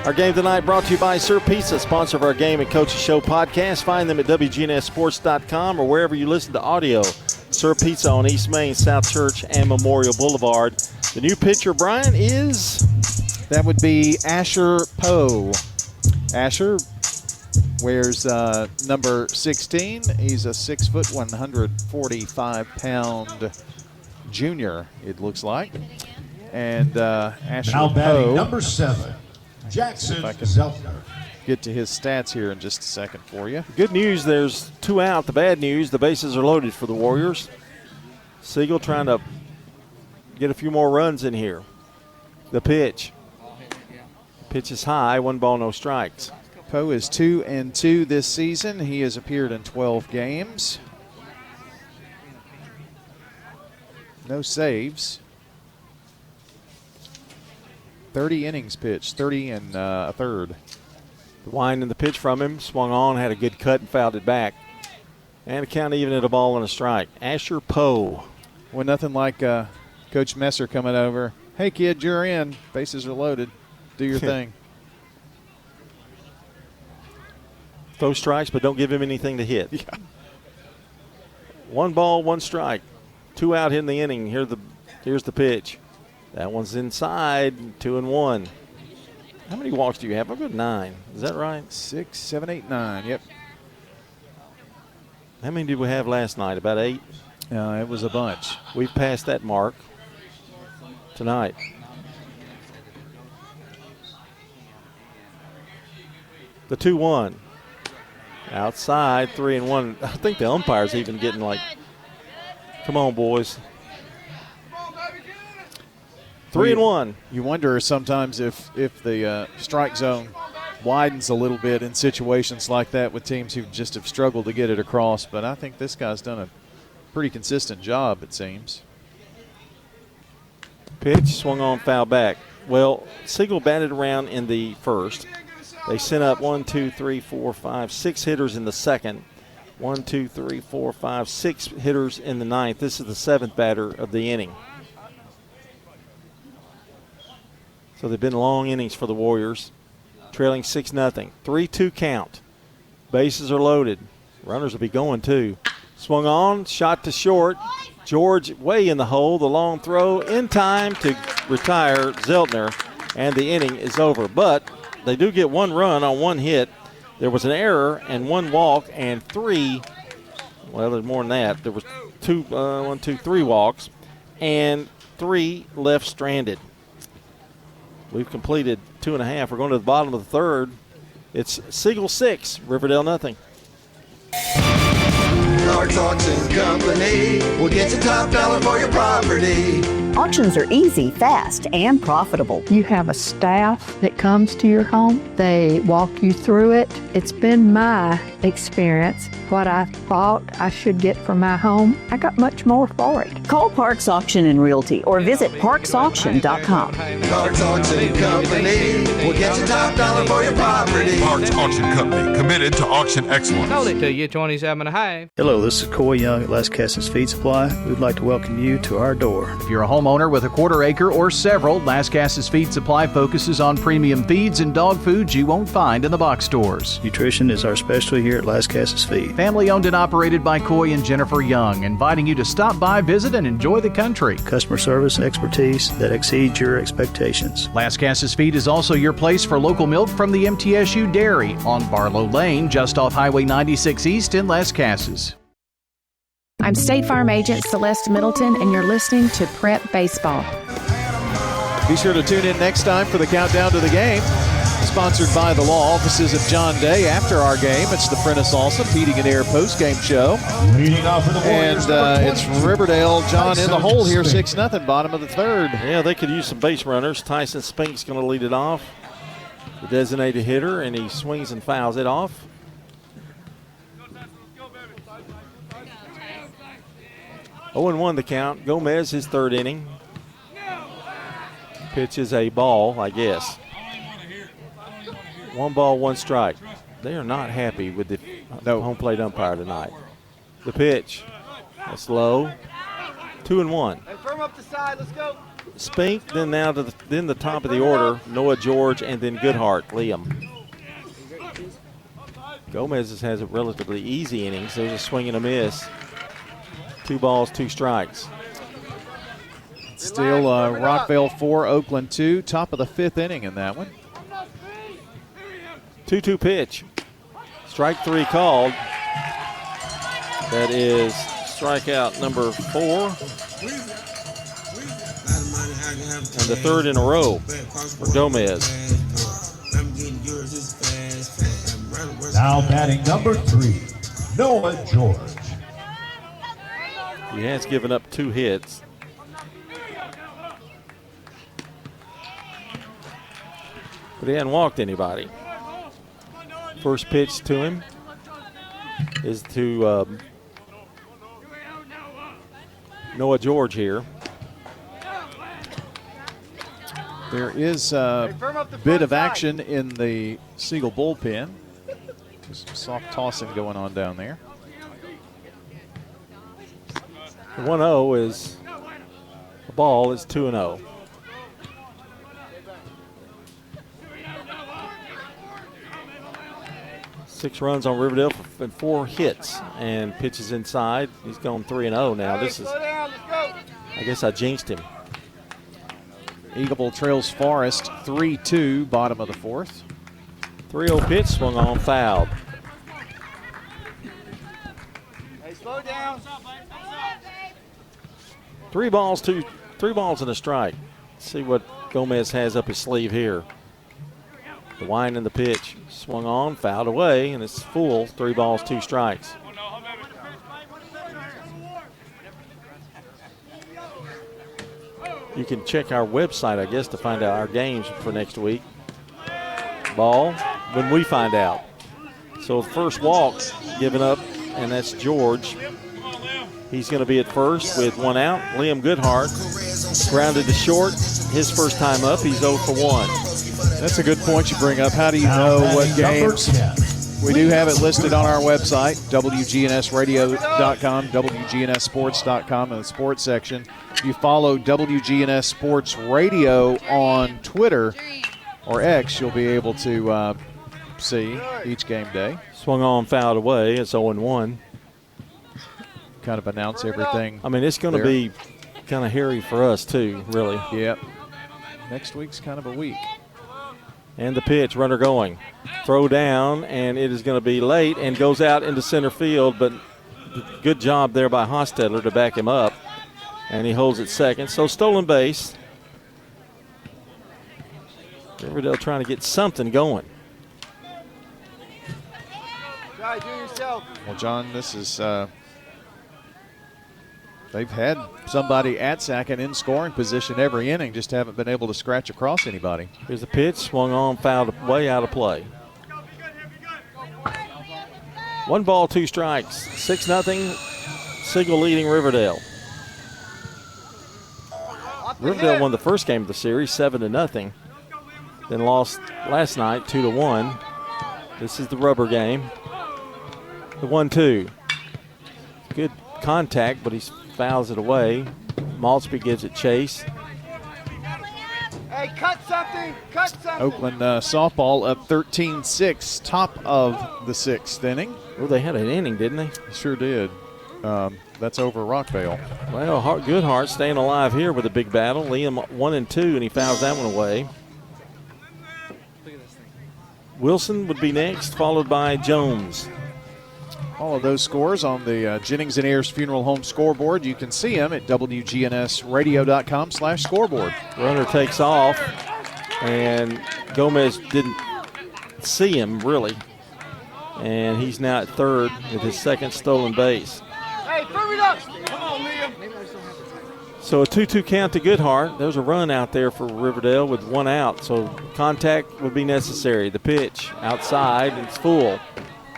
Our game tonight brought to you by Sir Pizza, sponsor of our Game and Coaches Show podcast. Find them at WGNSSports.com or wherever you listen to audio. Sir Pizza on East Main, South Church, and Memorial Boulevard. The new pitcher, Brian, is? That would be Asher Poe. Asher wears number 16. He's a 6 foot, 145-pound junior, it looks like. And Asher Now batting Poe, number 7, Jackson if I can Zeltner. get to his stats here in just a second for you. Good news, there's 2 out. The bad news, the bases are loaded for the Warriors. Siegel trying to get a few more runs in here. The pitch. Pitch is high, 1 ball, no strikes. Poe is 2-2 this season. He has appeared in 12 games. No saves. 30 innings pitched, 30 and a third. The wind in the pitch from him, swung on, had a good cut and fouled it back. And a count even at a ball and a strike. Asher Poe. Well, nothing like Coach Messer coming over. Hey, kid, you're in. Bases are loaded. Do your thing. Throw strikes, but don't give him anything to hit. Yeah. 1 ball, 1 strike. 2 out in the inning. Here's the pitch. That one's inside, 2-1. How many walks do you have? I've got 9. Is that right? 6, 7, 8, 9. Yep. How many did we have last night? About 8? It was a bunch. We've passed that mark tonight. The 2-1. Outside, 3-1. I think the umpire's even getting like, come on, boys. 3-1. You wonder sometimes if the strike zone widens a little bit in situations like that with teams who just have struggled to get it across. But I think this guy's done a pretty consistent job, it seems. Pitch swung on, foul back. Well, Siegel batted around in the first. They sent up 1, 2, 3, 4, 5, 6 hitters in the second. 1, 2, 3, 4, 5, 6 hitters in the ninth. This is the 7th batter of the inning. So they've been long innings for the Warriors, trailing 6-0. 3-2 count. Bases are loaded. Runners will be going too. Swung on, shot to short. George way in the hole. The long throw in time to retire Zeltner, and the inning is over. But they do get 1 run on 1 hit. There was an error and 1 walk and 3. Well, there's more than that. There was 3 walks and 3 left stranded. We've completed 2.5. We're going to the bottom of the third. It's Siegel 6, Riverdale nothing. Clark's Auction Company will get you top dollar for your property. Auctions are easy, fast, and profitable. You have a staff that comes to your home. They walk you through it. It's been my experience. What I thought I should get for my home, I got much more for it. Call Parks Auction and Realty or visit parksauction.com. Clark's Auction Company will get you top dollar for your property. Parks Auction Company, committed to auction excellence. Sold it to you, 27.5. Hello, this is Coy Young at Las Casas Feed Supply. We'd like to welcome you to our door. If you're a homeowner with a quarter acre or several, Las Casas Feed Supply focuses on premium feeds and dog foods you won't find in the box stores. Nutrition is our specialty here at Las Casas Feed. Family owned and operated by Coy and Jennifer Young, inviting you to stop by, visit, and enjoy the country. Customer service expertise that exceeds your expectations. Las Casas Feed is also your place for local milk from the MTSU Dairy on Barlow Lane, just off Highway 96 East in Las Casas. I'm State Farm Agent Celeste Middleton, and you're listening to Prep Baseball. Be sure to tune in next time for the countdown to the game. Sponsored by the law offices of John Day. After our game, it's the Prentice Allsup Heating and Air post-game show. Leading off for the Warriors, and it's Riverdale, John, in the hole here, 6-0, bottom of the third. Yeah, they could use some base runners. Tyson Spink's going to lead it off, the designated hitter, and he swings and fouls it off. Oh, 0-1 the count. Gomez, his 3rd inning. Pitch is a ball, I guess. 1 ball, 1 strike. They are not happy with the home plate umpire tonight. The pitch. That's low. 2-1. Hey, firm up the side. Let's go. Spink, then now to the top of the order. Noah George, and then Goodhart, Liam. Gomez has a relatively easy innings. There's a swing and a miss. 2 balls, 2 strikes. Still Rockville 4, Oakland 2. Top of the 5th inning in that one. 2-2 pitch. Strike 3 called. That is strikeout number 4. the third in a row for Gomez. Now batting number 3, Noah George. He has given up 2 hits. But he hadn't walked anybody. First pitch to him is to Noah George here. There is a bit of action in the Siegel bullpen. There's some soft tossing going on down there. The 1-0 is the ball is 2-0. Six runs on Riverdale and 4 hits, and pitches inside. He's going 3-0 now. This is, I guess I jinxed him. Eagleville trails Forest 3-2, bottom of the 4th. 3-0 pitch swung on, fouled. Hey, slow down. 3 balls and a strike. Let's see what Gomez has up his sleeve here. The wind and the pitch swung on, fouled away, and it's full. 3 balls, 2 strikes. You can check our website, I guess, to find out our games for next week. Ball when we find out. So first walk given up, and that's George. He's going to be at first with 1 out. Liam Goodhart grounded to short. His first time up, he's 0 for 1. That's a good point you bring up. How do you know what games? We do have it listed on our website, WGNSradio.com, WGNSsports.com in the sports section. If you follow WGNS Sports Radio on Twitter or X, you'll be able to see each game day. Swung on, fouled away. It's 0-1. Kind of announce everything. I mean, it's going to be kind of hairy for us, too, really. Yep. Next week's kind of a week. And the pitch, runner going. Throw down, and it is going to be late and goes out into center field, but good job there by Hostetler to back him up. And he holds it second. So stolen base. Riverdale trying to get something going. Try to do yourself. Well, John, this is they've had somebody at second in scoring position every inning, just haven't been able to scratch across anybody. Here's the pitch, swung on, fouled way out of play. 1 ball, 2 strikes. 6-0. Siegel leading Riverdale. Riverdale won the first game of the series, 7-0. Then lost last night, 2-1. This is the rubber game. The 1-2. Good contact, but he fouls it away. Maltsby gives it chase. Hey, cut something. Cut something. Oakland softball up 13-6, top of the 6th inning. Well, they had an inning, didn't they? Sure did. That's over Rockvale. Well, Goodhart staying alive here with a big battle. Liam 1-2, and he fouls that one away. Wilson would be next, followed by Jones. All of those scores on the Jennings and Ayers Funeral Home scoreboard. You can see them at WGNSradio.com/scoreboard. Runner takes off, and Gomez didn't see him, really. And he's now at third with his second stolen base. Hey, throw it up. Come on, Liam. So a 2-2 count to Goodhart. There's a run out there for Riverdale with 1 out, so contact would be necessary. The pitch outside, it's full.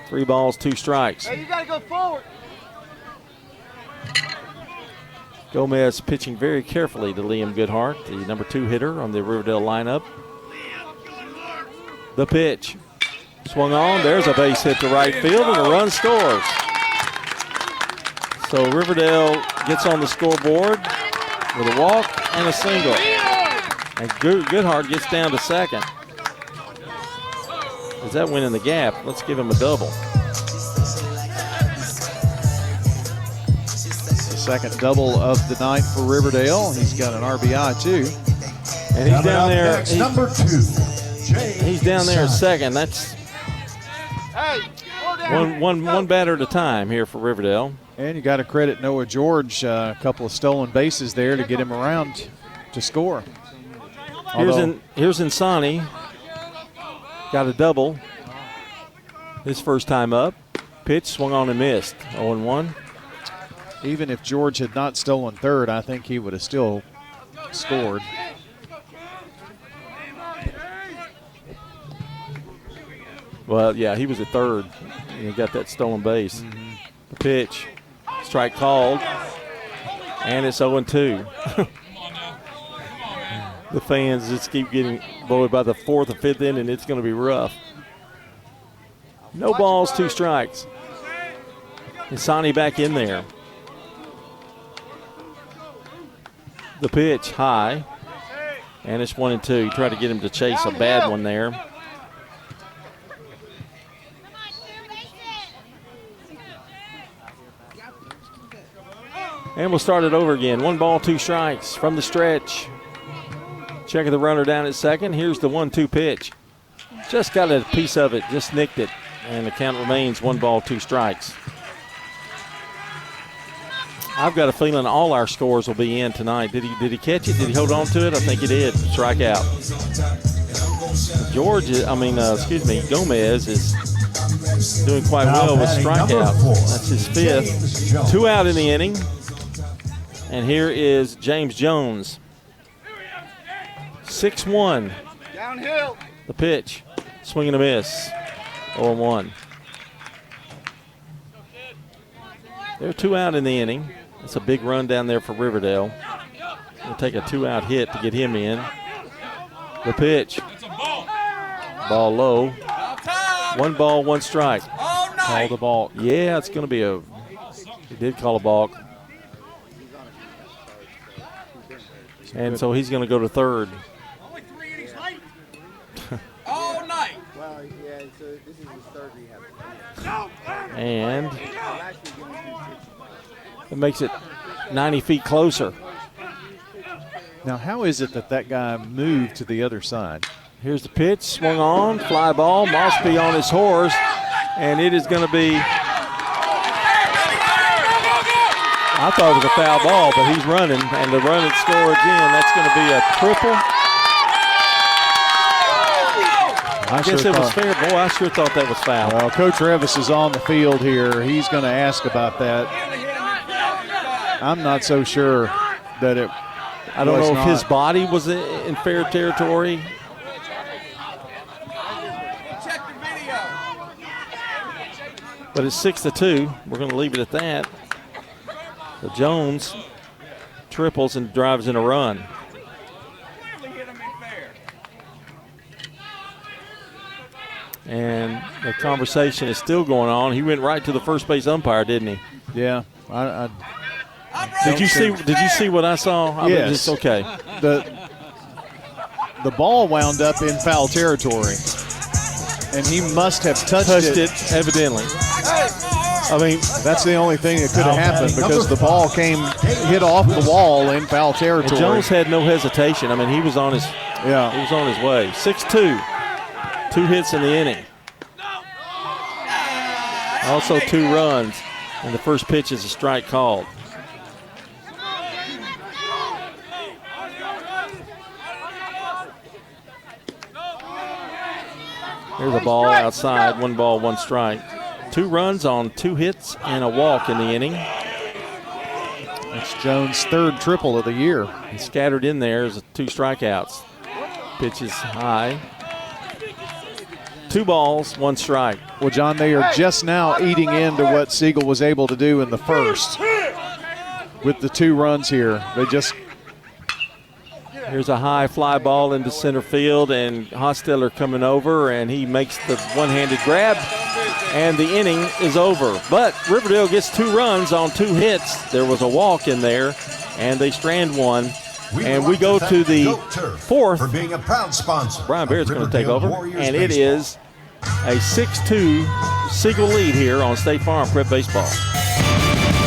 3 balls, 2 strikes. Hey, you got to go forward. Gomez pitching very carefully to Liam Goodhart, the number 2 hitter on the Riverdale lineup. The pitch. Swung on. There's a base hit to right field, and a run scores. So Riverdale gets on the scoreboard with a walk and a single. And Goodhart gets down to second. Is that winning the gap? Let's give him a double. The second double of the night for Riverdale. He's got an RBI too. And he's down there. Next, number 2, He's down there at second. That's one batter at a time here for Riverdale. And you got to credit Noah George, a couple of stolen bases there to get him around to score. Here's Insani. Got a double. His first time up. Pitch swung on and missed. 0-1. Even if George had not stolen third, I think he would have still scored. Well, yeah, he was at third. And he got that stolen base. The pitch. Strike called. And it's 0-2. The fans just keep getting bullied by the fourth or fifth inning. It's going to be rough. No balls, 2 strikes. Insani back in there. The pitch high. And it's 1-2. Try to get him to chase a bad one there. And we'll start it over again. 1 ball, 2 strikes from the stretch. Checking the runner down at second. Here's the 1-2 pitch. Just got a piece of it, just nicked it. And the count remains 1 ball, 2 strikes. I've got a feeling all our scores will be in tonight. Did he catch it? Did he hold on to it? I think he did. Strike out. Gomez is doing quite well with strikeouts. That's his 5th. 2 out in the inning. And here is James Jones. 6-1. Downhill. The pitch. Swing and a miss. 0-1. They're 2 out in the inning. That's a big run down there for Riverdale. We'll take a 2-out hit to get him in. The pitch. Ball low. 1 ball, 1 strike. Call the balk. Yeah, it's going to be he did call a balk. And so he's going to go to third. All night. Well, yeah, so this is his third rehab. And it makes it 90 feet closer. Now, how is it that guy moved to the other side? Here's the pitch, swung on, fly ball, Mosby on his horse, and it is going to be, I thought it was a foul ball, but he's running, and the run and score again. That's going to be a triple. I guess it was fair. Boy, I sure thought that was foul. Well, Coach Revis is on the field here. He's going to ask about that. I'm not so sure that it I don't know if his body was in fair territory. But it's 6-2. We're going to leave it at that. So Jones triples and drives in a run. And the conversation is still going on. He went right to the first base umpire, didn't he? Yeah. Did you see what I saw? Yes. Okay. The ball wound up in foul territory, and he must have touched it evidently. I mean, that's the only thing that could have happened because the ball hit off the wall in foul territory. And Jones had no hesitation. I mean, he was on his way. 6-2. 2 hits in the inning. Also 2 runs. And the first pitch is a strike called. Here's a ball outside. 1 ball, 1 strike. 2 runs on 2 hits and a walk in the inning. That's Jones' 3rd triple of the year. And scattered in there is 2 strikeouts. Pitch is high. 2 balls, 1 strike. Well, John, they are just now eating into what Siegel was able to do in the first with the 2 runs here. Here's a high fly ball into center field, and Hostetler coming over, and he makes the one-handed grab, and the inning is over. But Riverdale gets 2 runs on 2 hits. There was a walk in there, and they strand one. And we go to the 4th. For being a proud sponsor. Brian Barrett's going to take over, and it is a 6-2 Siegel lead here on State Farm Prep Baseball.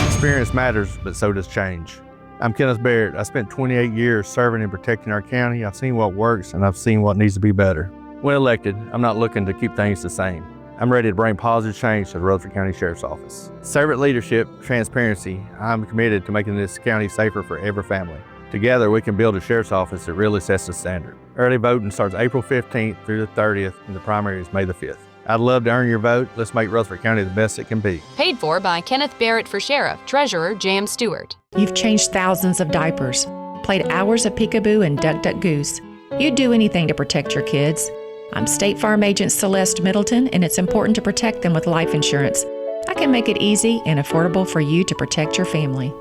Experience matters, but so does change. I'm Kenneth Barrett. I spent 28 years serving and protecting our county. I've seen what works, and I've seen what needs to be better. When elected, I'm not looking to keep things the same. I'm ready to bring positive change to the Rutherford County Sheriff's Office. Servant leadership, transparency, I'm committed to making this county safer for every family. Together, we can build a sheriff's office that really sets the standard. Early voting starts April 15th through the 30th, and the primary is May the 5th. I'd love to earn your vote. Let's make Rutherford County the best it can be. Paid for by Kenneth Barrett for Sheriff, Treasurer J.M. Stewart. You've changed thousands of diapers, played hours of peekaboo and duck duck goose. You'd do anything to protect your kids. I'm State Farm Agent Celeste Middleton, and it's important to protect them with life insurance. I can make it easy and affordable for you to protect your family.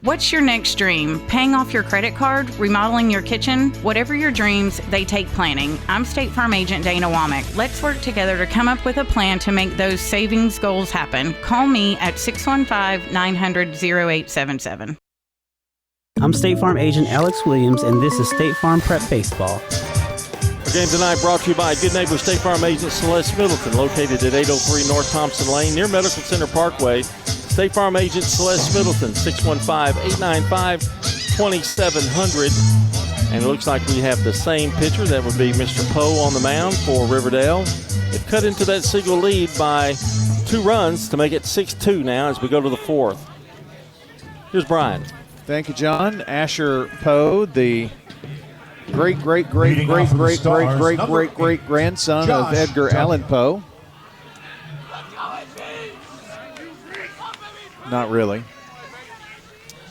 What's your next dream? Paying off your credit card? Remodeling your kitchen? Whatever your dreams, they take planning. I'm State Farm Agent Dana Womack. Let's work together to come up with a plan to make those savings goals happen. Call me at 615-900-0877. I'm State Farm Agent Alex Williams, and this is State Farm Prep Baseball. Our game tonight brought to you by good neighbor State Farm Agent Celeste Middleton, located at 803 North Thompson Lane near Medical Center Parkway. State Farm Agent Celeste Middleton, 615-895-2700. And it looks like we have the same pitcher. That would be Mr. Poe on the mound for Riverdale. They've cut into that Siegel lead by 2 runs to make it 6-2 now as we go to the 4th. Here's Brian. Thank you, John. Asher Poe, the great-great-great-great-great-great-great-great-grandson of Edgar Allan Poe. Not really.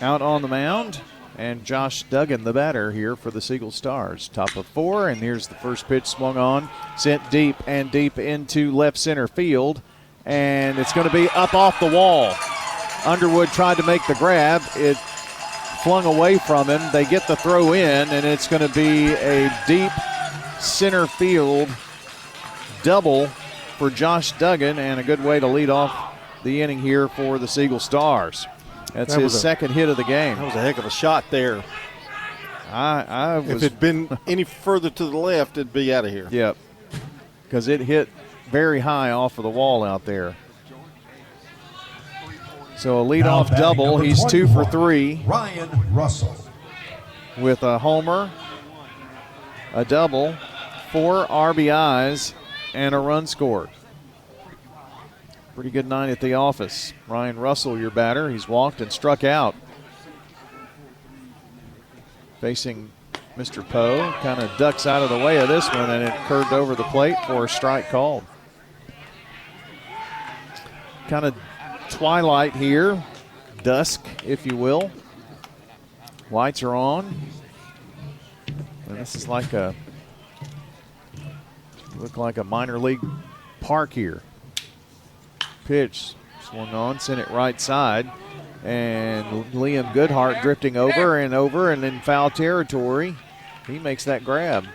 Out on the mound, and Josh Duggan, the batter here for the Siegel Stars. Top of 4, and here's the first pitch swung on, sent deep and deep into left center field, and it's going to be up off the wall. Underwood tried to make the grab. It flung away from him. They get the throw in, and it's going to be a deep center field double for Josh Duggan, and a good way to lead off the inning here for the Siegel Stars. That's his second hit of the game. That was a heck of a shot there. If it had been any further to the left, it'd be out of here. Yep, because it hit very high off of the wall out there. So a leadoff double. He's 2 for 3. Ryan Russell. With a homer, a double, 4 RBIs, and a run scored. Pretty good night at the office. Ryan Russell, your batter. He's walked and struck out. Facing Mr. Poe, kind of ducks out of the way of this one, and it curved over the plate for a strike called. Kind of twilight here, dusk, if you will. Lights are on. And this is like a minor league park here. Pitch swung on, sent it right side, and Liam Goodhart drifting over and in foul territory. He makes that grab.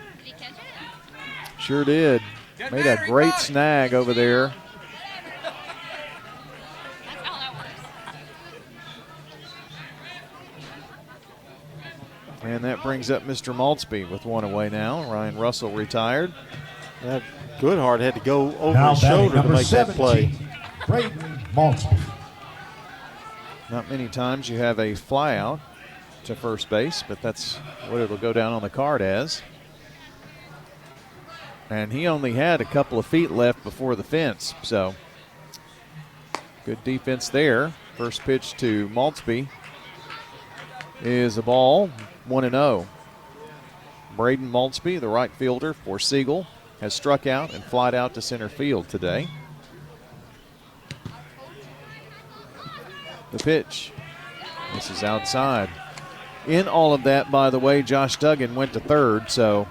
Sure did. Made a great snag over there. And that brings up Mr. Maltzby with 1 away now. Ryan Russell retired. That Goodhart had to go over his shoulder to make that play. Braden Maltzby. Not many times you have a fly out to first base, but that's what it'll go down on the card as. And he only had a couple of feet left before the fence, so good defense there. First pitch to Maltzby is a ball, 1-0. Braden Maltzby, the right fielder for Siegel, has struck out and flied out to center field today. The pitch. This is outside. In all of that, by the way, Josh Duggan went to third, so.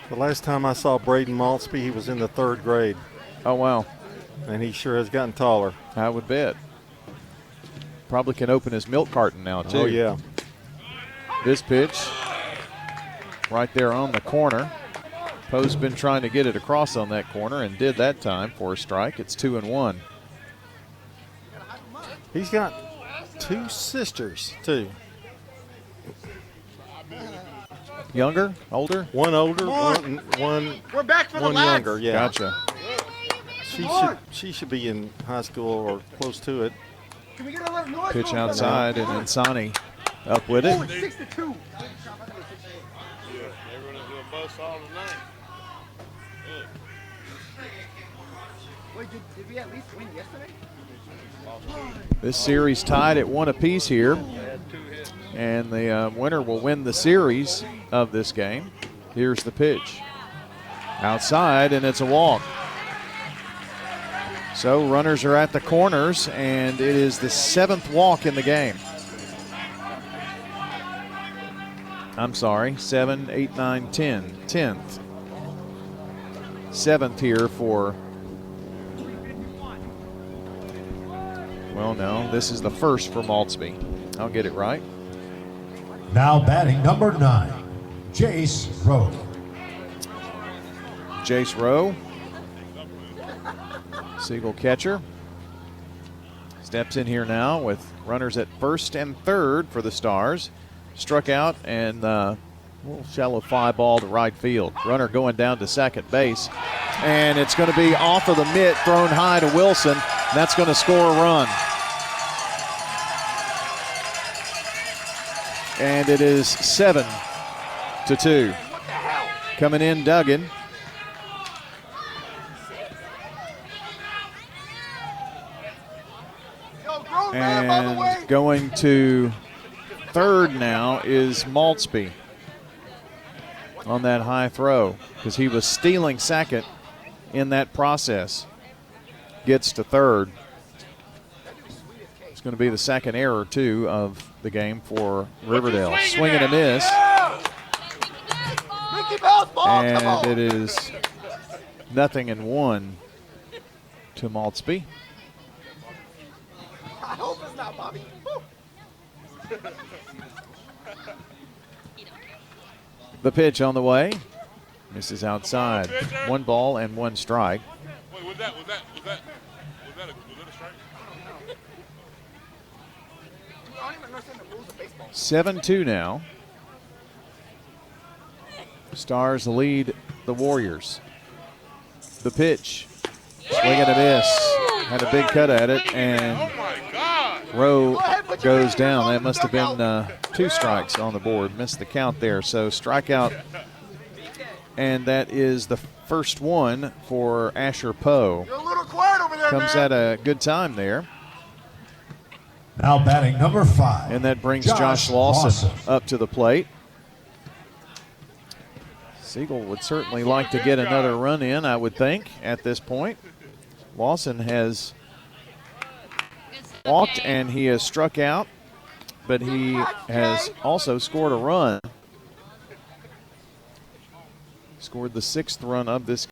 The last time I saw Braden Maltzby, he was in the 3rd grade. Oh, wow. And he sure has gotten taller. I would bet. Probably can open his milk carton now, too. Oh, yeah. This pitch, right there on the corner. Poe's been trying to get it across on that corner and did that time for a strike. It's 2-1. He's got 2 sisters, too. Younger? Older? One older, one We're back for the one lads. younger, yeah. Gotcha. She should be in high school or close to it. Can we get a little noise? Pitch outside, and Insani up with it. 6-2. Did we at least win yesterday? This series tied at 1 apiece here. And the winner will win the series of this game. Here's the pitch. Outside, and it's a walk. So runners are at the corners, and it is the 7th walk in the game. I'm sorry, 7, 8, 9, 10. 10th. 7th here for, well, no, this is the first for Maltsby. I'll get it right. Now batting number 9, Jace Rowe. Jace Rowe, Siegel catcher, steps in here now with runners at first and third for the Stars. Struck out and a little shallow fly ball to right field. Runner going down to second base, and it's going to be off of the mitt, thrown high to Wilson. That's going to score a run. And it is 7-2. Coming in, Duggan. And going to third now is Maltsby on that high throw because he was stealing second in that process. Gets to third. It's going to be the second error, too, of the game for Riverdale. Swing and a miss. And it is 0-1 to Maltsby. I hope it's not Bobby. The pitch on the way. Misses outside. 1 ball and 1 strike. Wait, was that a strike? 7-2 now. Stars lead the Warriors. The pitch. Swing and a miss. Had a big cut at it, and Rowe goes down. That must have been 2 strikes on the board. Missed the count there. So strikeout, and that is the first one for Asher Poe. Comes at a good time there. Now batting number 5. And that brings Josh Lawson up to the plate. Siegel would certainly like to get another run in, I would think, at this point. Lawson has walked and he has struck out, but he has also scored a run. Scored the 6th run of this